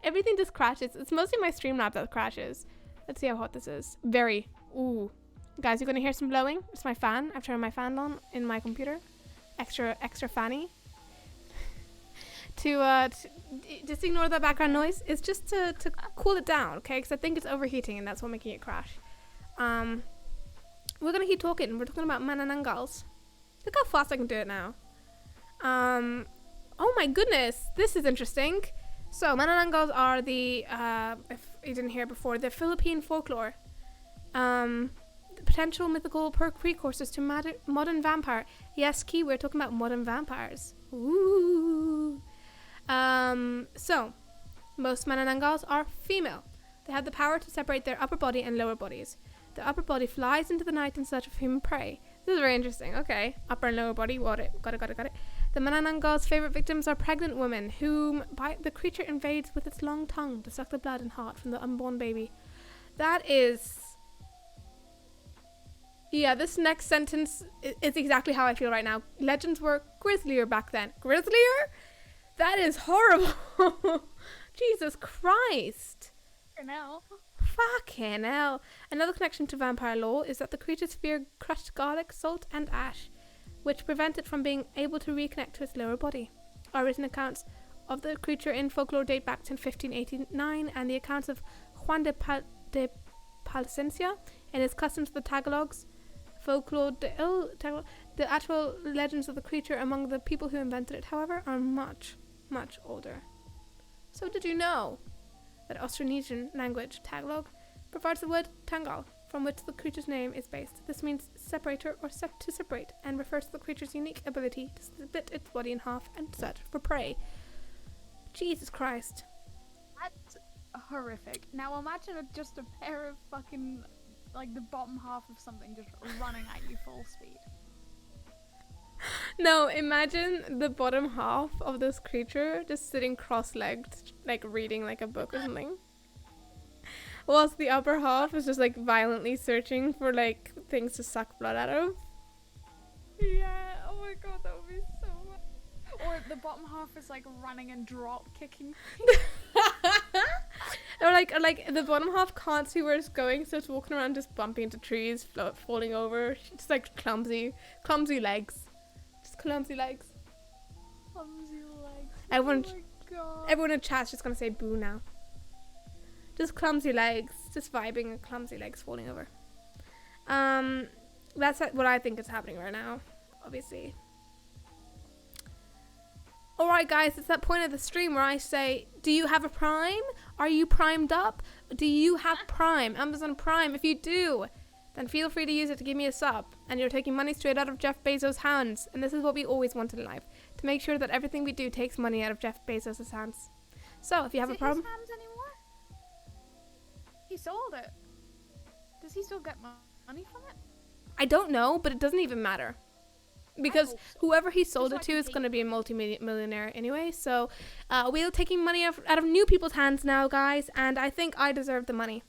everything just crashes. It's mostly my Streamlabs that crashes. Let's see how hot this is. Very. Ooh. Guys, you're gonna hear some blowing. It's my fan. I've turned my fan on in my computer. Extra fanny. to just ignore that background noise. It's just to cool it down, okay? Because I think it's overheating and that's what's making it crash. We're gonna keep talking. We're talking about Manananggals. Look how fast I can do it now. Oh my goodness, this is interesting. So Manananggals are the if you didn't hear before, the Philippine folklore. Potential mythical precursors to modern vampire. Yes, Key, we're talking about modern vampires. Ooh. So most Manananggals are female. They have the power to separate their upper body and lower bodies. The upper body flies into the night in search of human prey. This is very interesting. Okay. Upper and lower body. Got it. The Manananggals' favorite victims are pregnant women, whom the creature invades with its long tongue to suck the blood and heart from the unborn baby. That is... Yeah, this next sentence is exactly how I feel right now. Legends were grislier back then. Grislier? That is horrible. Jesus Christ. For now. Fucking hell. Another connection to vampire lore is that the creatures fear crushed garlic, salt, and ash, which prevent it from being able to reconnect to its lower body. Our written accounts of the creature in folklore date back to 1589, and the accounts of Juan de Palencia and his customs of the Tagalogs, folklore, the actual legends of the creature among the people who invented it, however, are much, much older. So did you know that Austronesian language, Tagalog, provides the word tangal, from which the creature's name is based. This means separator or set to separate, and refers to the creature's unique ability to split its body in half and search for prey. Jesus Christ. That's horrific. Now imagine just a pair of fucking, like the bottom half of something just running at you full speed. No, imagine the bottom half of this creature just sitting cross-legged, like reading like a book or something. Whilst the upper half is just like violently searching for like things to suck blood out of. Yeah, oh my god, that would be so much. Or the bottom half is like running and drop kicking. Or like the bottom half can't see where it's going, so it's walking around just bumping into trees, falling over. Just like clumsy legs. Just clumsy legs. Clumsy legs. Everyone, oh my god. Everyone in chat's just gonna say boo now. Just clumsy legs. Just vibing and clumsy legs falling over. That's what I think is happening right now, obviously. Alright guys, it's that point of the stream where I say, do you have a Prime? Are you primed up? Do you have Prime? Amazon Prime? If you do, then feel free to use it to give me a sub. And you're taking money straight out of Jeff Bezos' hands. And this is what we always want in life. To make sure that everything we do takes money out of Jeff Bezos' hands. So, if you have a problem... Is it his hands anymore? He sold it. Does he still get money from it? I don't know, but it doesn't even matter. Because whoever he sold it to is going to be a multi-millionaire anyway. So, we're taking money out of new people's hands now, guys. And I think I deserve the money.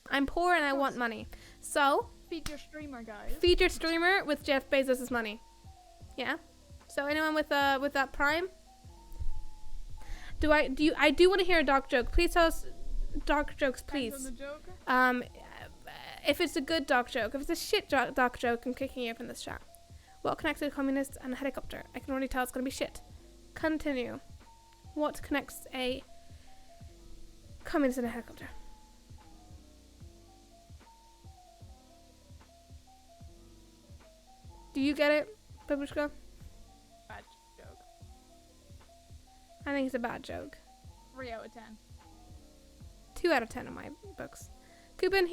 I'm poor and I want money. So... Feed your streamer, guys. Feed your streamer with Jeff Bezos' money. Yeah? So, anyone with that Prime? I do want to hear a dark joke. Please tell us dark jokes, please. On the joke? If it's a good dark joke. If it's a shit dark joke, I'm kicking you from this chat. What connects a communist and a helicopter? I can already tell it's going to be shit. Continue. What connects a communist and a helicopter? Do you get it, Babushka? Bad joke. I think it's a bad joke. 3 out of 10. 2 out of 10 in my books. Coupon,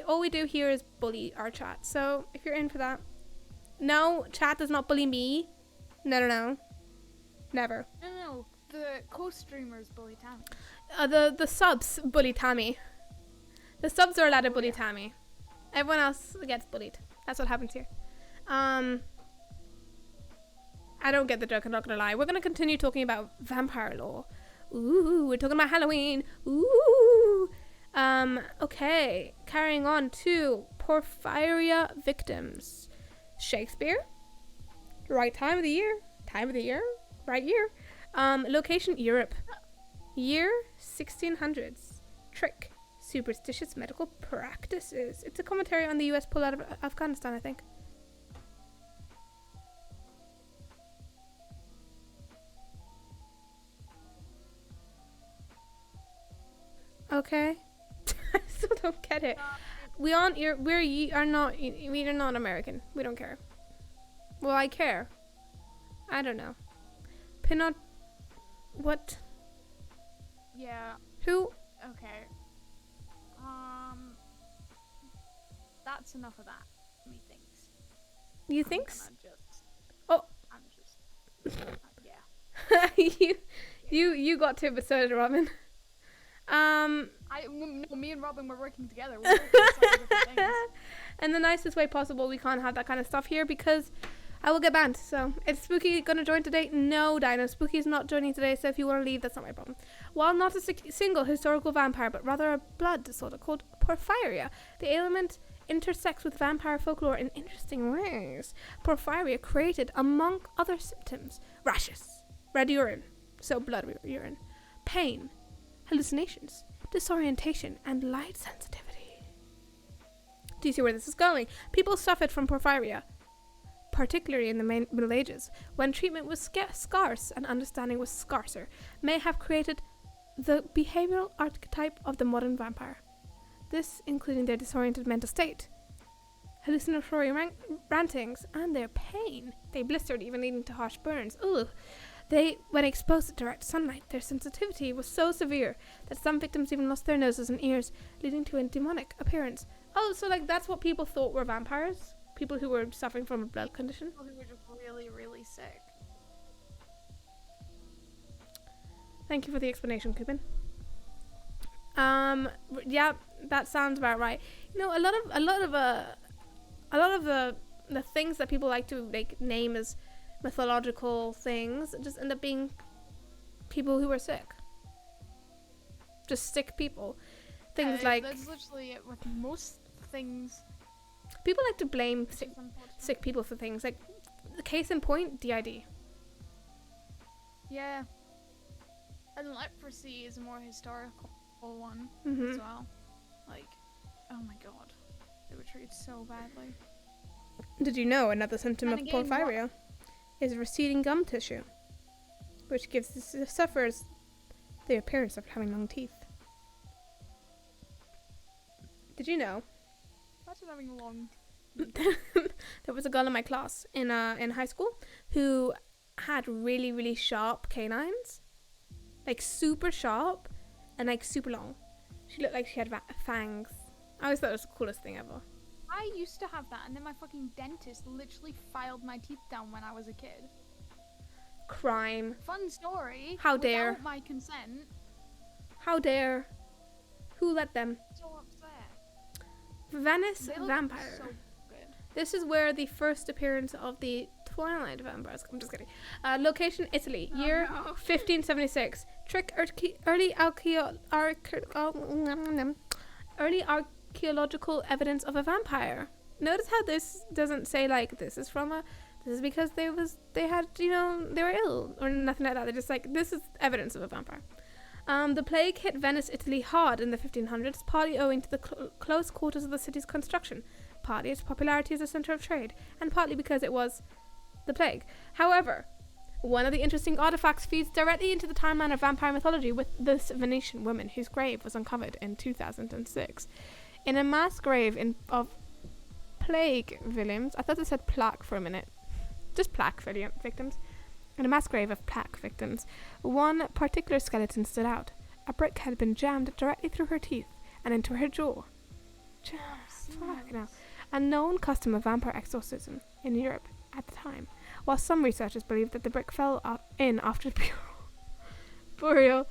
all we do here is bully our chat. So if you're in for that. No, chat does not bully me. No. Never. No. The co-streamers bully Tammy. The subs bully Tammy. The subs are allowed to bully Tammy. Everyone else gets bullied. That's what happens here. I don't get the joke, I'm not gonna lie. We're gonna continue talking about vampire lore. Ooh, we're talking about Halloween. Ooh. Okay. Carrying on to Porphyria victims. Shakespeare. Right time of the year. Right year. Location, Europe. Year, 1600s. Trick. Superstitious medical practices. It's a commentary on the US pull out of Afghanistan, I think. Okay. I still don't get it. We are not American. We don't care. Well, I care. I don't know. Pinot. What? Yeah. Who? Okay. That's enough of that. Methinks. You thinks? I'm just. Yeah. You got to, but so did Robin. No, me and Robin were working together. We were working on some different things. In the nicest way possible, we can't have that kind of stuff here because I will get banned. So, is Spooky gonna join today? No, Dino. Spooky is not joining today, so if you want to leave, that's not my problem. While not a single historical vampire, but rather a blood disorder called porphyria, the ailment intersects with vampire folklore in interesting ways. Porphyria created, among other symptoms, rashes, red urine, so blood urine, pain, hallucinations, disorientation, and light sensitivity. Do you see where this is going? People suffered from porphyria, particularly in the Middle Ages, when treatment was scarce and understanding was scarcer, may have created the behavioral archetype of the modern vampire. This including their disoriented mental state, hallucinatory rantings, and their pain. They blistered, even leading to harsh burns. Ugh. When exposed to direct sunlight, their sensitivity was so severe that some victims even lost their noses and ears, leading to a demonic appearance. Oh, so like that's what people thought were vampires? People who were suffering from a blood condition? People who were just really, really sick. Thank you for the explanation, Coupon. Yeah, that sounds about right. You know, a lot of the things that people like to name as mythological things just end up being people who are sick. Just sick people. Things like that's literally it with most things. People like to blame sick people for things. Like the case in point, DID. Yeah. And leprosy is a more historical one Mm-hmm. as well. Like, oh my god, they were treated so badly. Did you know another symptom And of again, porphyria is receding gum tissue, which gives the sufferers the appearance of having long teeth? Did you know? What? Imagine having a long. There was a girl in my class in high school who had really, really sharp canines, like super sharp and like super long. She looked like she had fangs. I always thought it was the coolest thing ever. I used to have that, and then my fucking dentist literally filed my teeth down when I was a kid. Crime. Fun story. How dare. Without my consent. How dare. Who let them? So upset. Venice They look vampire. so good. This is where the first appearance of the Twilight vampires. I'm just kidding. Location Italy. Oh, Year no. 1576. Early archaeological evidence of a vampire. Notice how this doesn't say like this is because they had, you know, they were ill or nothing like that. They're just like, this is evidence of a vampire. The plague hit Venice, Italy hard in the 1500s, partly owing to the close quarters of the city's construction, partly its popularity as a centre of trade, and partly because it was the plague. However, one of the interesting artifacts feeds directly into the timeline of vampire mythology with this Venetian woman whose grave was uncovered in 2006. In a mass grave of plague victims, I thought it said plaque for a minute, just plaque victims. In a mass grave of plaque victims, one particular skeleton stood out. A brick had been jammed directly through her teeth and into her jaw. Fucking hell. A known custom of vampire exorcism in Europe at the time, while some researchers believe that the brick fell in after the burial.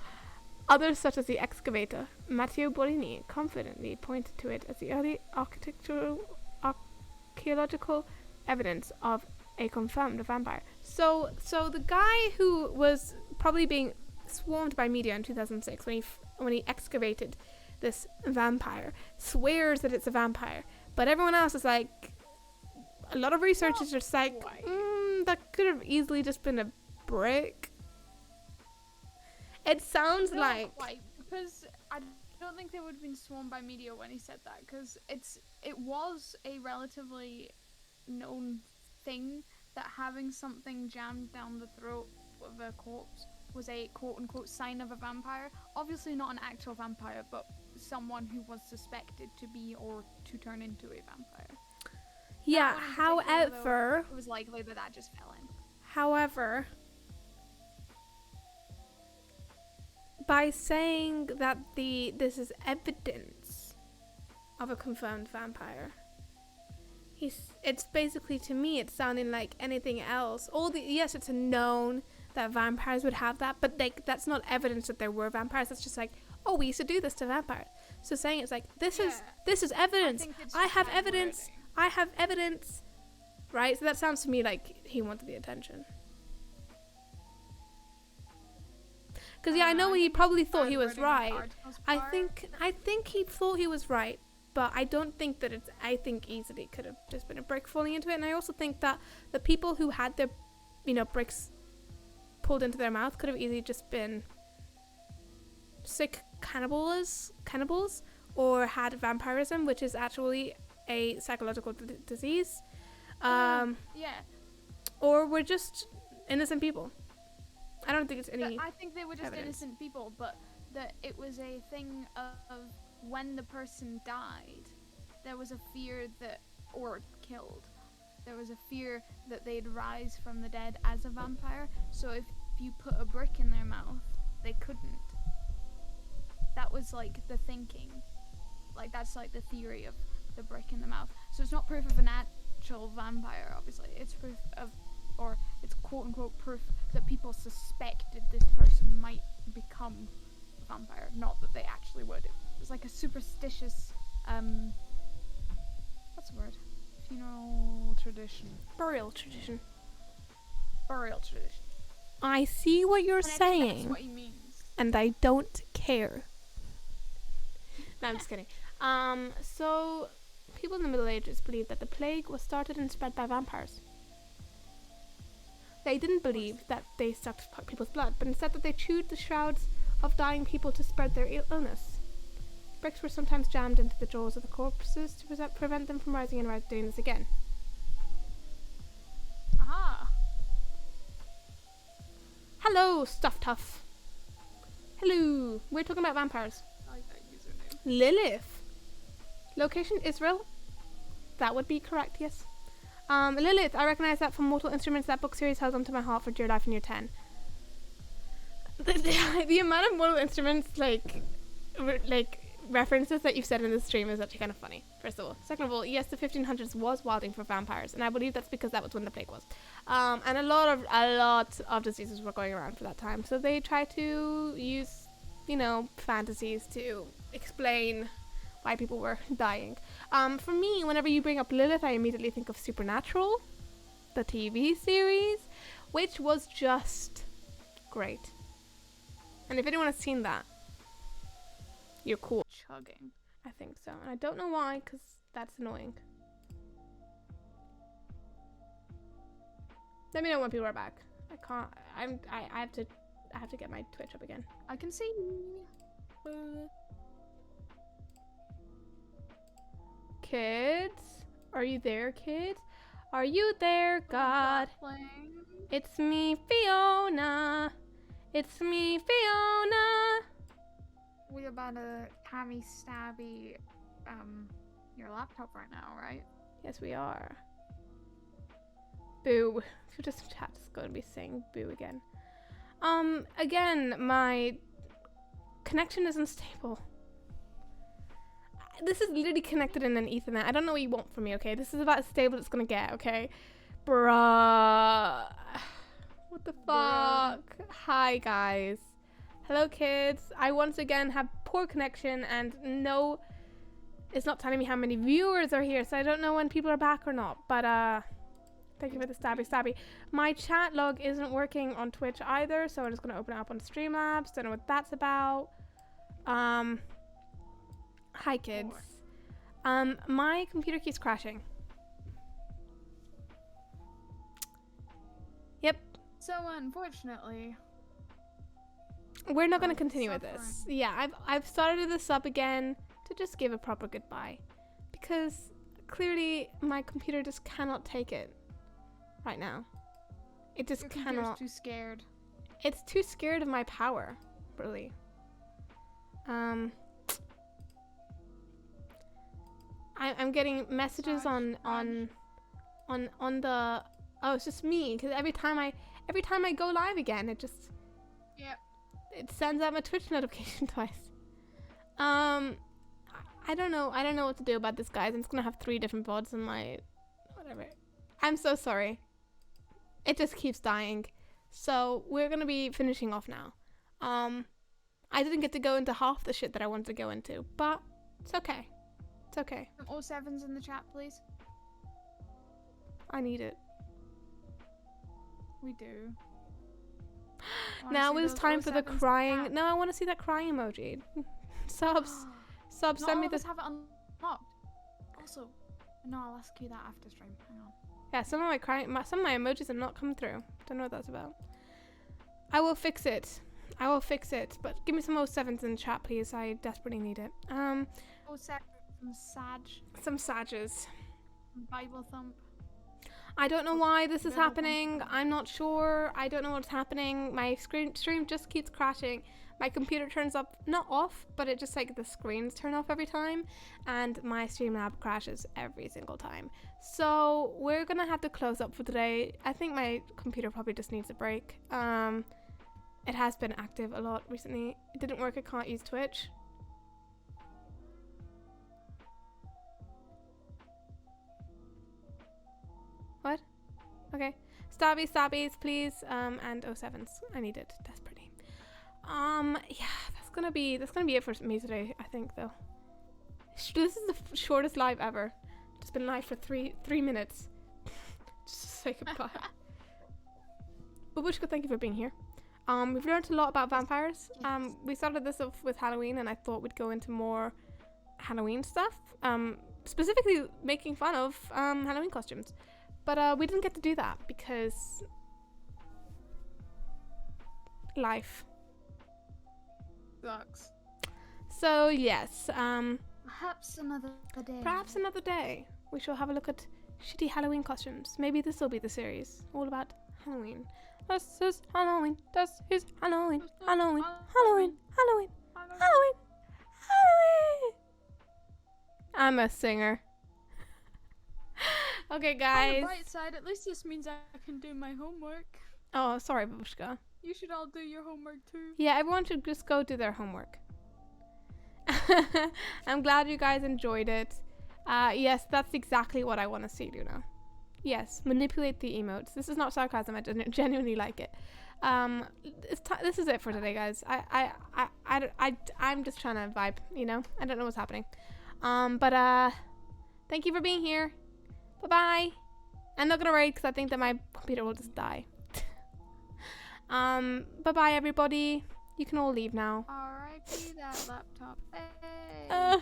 Others, such as the excavator Matteo Borini, confidently pointed to it as the early archaeological evidence of a confirmed vampire. So the guy who was probably being swarmed by media in 2006 when he excavated this vampire swears that it's a vampire, but everyone else is like, a lot of research is just like, that could have easily just been a brick. It sounds like quite, because I don't think they would have been swarmed by media when he said that, because it was a relatively known thing that having something jammed down the throat of a corpse was a quote-unquote sign of a vampire. Obviously not an actual vampire, but someone who was suspected to be or to turn into a vampire. Yeah, however, it was likely that just fell in. However, by saying that this is evidence of a confirmed vampire, it's basically, to me, it's sounding like anything else. Yes, it's a known that vampires would have that, but like that's not evidence that there were vampires. That's just like, oh, we used to do this to vampires. So saying it's like, this is evidence. I have evidence. I have evidence. Right? So that sounds to me like he wanted the attention. Because I know he probably thought he was right. I think he thought he was right. But I don't think that I think easily could have just been a brick falling into it. And I also think that the people who had their, bricks pulled into their mouth could have easily just been sick cannibals, or had vampirism, which is actually a psychological disease. Yeah. Or were just innocent people. I don't think it's any I think they were just innocent people, but that it was a thing of when the person died, there was a fear or killed, there was a fear that they'd rise from the dead as a vampire. So if you put a brick in their mouth, they couldn't. That was like the thinking. Like that's like the theory of the brick in the mouth. So it's not proof of an actual vampire, obviously. It's proof of, or it's quote unquote proof that people suspected this person might become a vampire, not that they actually would. It was like a superstitious, what's the word? Funeral tradition. burial tradition. Burial tradition. I see what you're And I think saying, that's what he means. and I don't care. No, I'm just kidding. So people in the Middle Ages believed that the plague was started and spread by vampires. They didn't believe that they sucked people's blood, but instead that they chewed the shrouds of dying people to spread their illness. Bricks were sometimes jammed into the jaws of the corpses to prevent them from rising and doing this again. Aha! Hello, Stuff Tough. Hello. We're talking about vampires. I like that username. Lilith. Location Israel. That would be correct, yes. Lilith, I recognize that from Mortal Instruments. That book series held onto my heart for dear life in year 10. The amount of Mortal Instruments, like references that you've said in this stream is actually kind of funny, first of all. Second of all, yes, the 1500s was wilding for vampires, and I believe that's because that was when the plague was. And a lot of diseases were going around for that time, so they tried to use, fantasies to explain why people were dying. For me, whenever you bring up Lilith, I immediately think of Supernatural, the TV series, which was just great. And if anyone has seen that, you're cool. Chugging. I think so. And I don't know why, because that's annoying. Let me know when people are back. I can't. I have to get my Twitch up again. I can see. Kids, are you there, kids? Are you there, God? It's me, Fiona. It's me, Fiona. We about to Tammy Stabby your laptop right now, right? Yes, we are. Boo. If you're just in chat, it's going to be saying boo again. Again, my connection is unstable. This is literally connected in an Ethernet. I don't know what you want from me, okay? This is about as stable as it's going to get, okay? Bruh. What the fuck? Hi, guys. Hello, kids. I once again have poor connection and no, it's not telling me how many viewers are here, so I don't know when people are back or not. But thank you for the stabby. My chat log isn't working on Twitch either, so I'm just gonna open it up on Streamlabs. Don't know what that's about. Hi, kids. My computer keeps crashing. Yep. So unfortunately, we're not going to continue with this. Yeah, I've started this up again to just give a proper goodbye, because clearly my computer just cannot take it right now. It just cannot. Too scared. It's too scared of my power, really. I'm getting messages on the. Oh, it's just me, because every time I go live again, it just. Yep. It sends out my Twitch notification twice. I don't know what to do about this, guys. I'm just gonna have 3 different VODs in my whatever. I'm so sorry. It just keeps dying. So we're gonna be finishing off now. I didn't get to go into half the shit that I wanted to go into, but it's okay. It's okay. All 7s in the chat, please. I need it. We do. Now it's time for the crying. No, I want to see that crying emoji. Subs, Not send me all of this. us have it unlocked. Also, no, I'll ask you that after stream. Hang on. Yeah, some of my emojis have not come through. Don't know what that's about. I will fix it. But give me some 07s in the chat, please. I desperately need it. 07 from Sag. Some Sages. Bible Thump. I don't know why this is happening. I'm not sure. I don't know what's happening. My stream just keeps crashing. My computer turns up, not off, but it just like the screens turn off every time, and my Streamlab crashes every single time. So we're gonna have to close up for today. I think my computer probably just needs a break. It has been active a lot recently. It didn't work. I can't use Twitch. What? Okay. Stabbies, please. And 07s. I need it desperately. Yeah, that's gonna be it for me today, I think, though. This is the shortest live ever. Just been live for three minutes. Just to say goodbye. Babushka, thank you for being here. We've learned a lot about vampires. We started this off with Halloween, and I thought we'd go into more Halloween stuff. Specifically making fun of Halloween costumes. But we didn't get to do that because life sucks. So yes, perhaps another day. Perhaps another day we shall have a look at shitty Halloween costumes. Maybe this will be the series all about Halloween. This is Halloween. This is Halloween. Halloween. Halloween. Halloween. Halloween. Halloween. I'm a singer. Okay, On guys. the bright side, at least this means I can do my homework. Oh, sorry, Babushka. You should all do your homework too. Yeah, everyone should just go do their homework. I'm glad you guys enjoyed it. Yes, that's exactly what I want to see, Luna. Yes, manipulate the emotes. This is not sarcasm. I genuinely like it. This is it for today, guys. I'm just trying to vibe. You know, I don't know what's happening. But thank you for being here. Bye bye. I'm not gonna raid because I think that my computer will just die. Bye bye, everybody. You can all leave now. R.I.P. that laptop. Hey.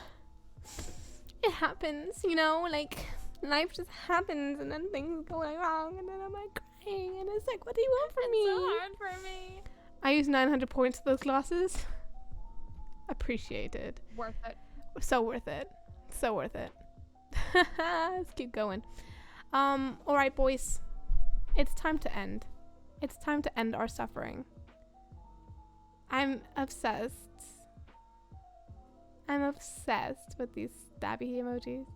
It happens, you know, like life just happens and then things go wrong and then I'm like crying and it's like, what do you want from me? It's so hard for me. I used 900 points for those glasses. Appreciated. Worth it. So worth it. So worth it. Let's keep going. Alright, boys. It's time to end. It's time to end our suffering. I'm obsessed. I'm obsessed with these stabby emojis.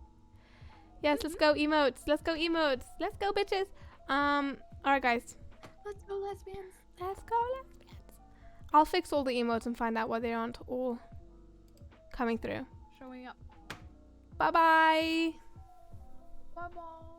Yes, let's go emotes. Let's go emotes. Let's go, bitches. Alright, guys. Let's go, lesbians. Let's go, lesbians. I'll fix all the emotes and find out why they aren't all coming through. Showing up. Bye-bye. Bye-bye.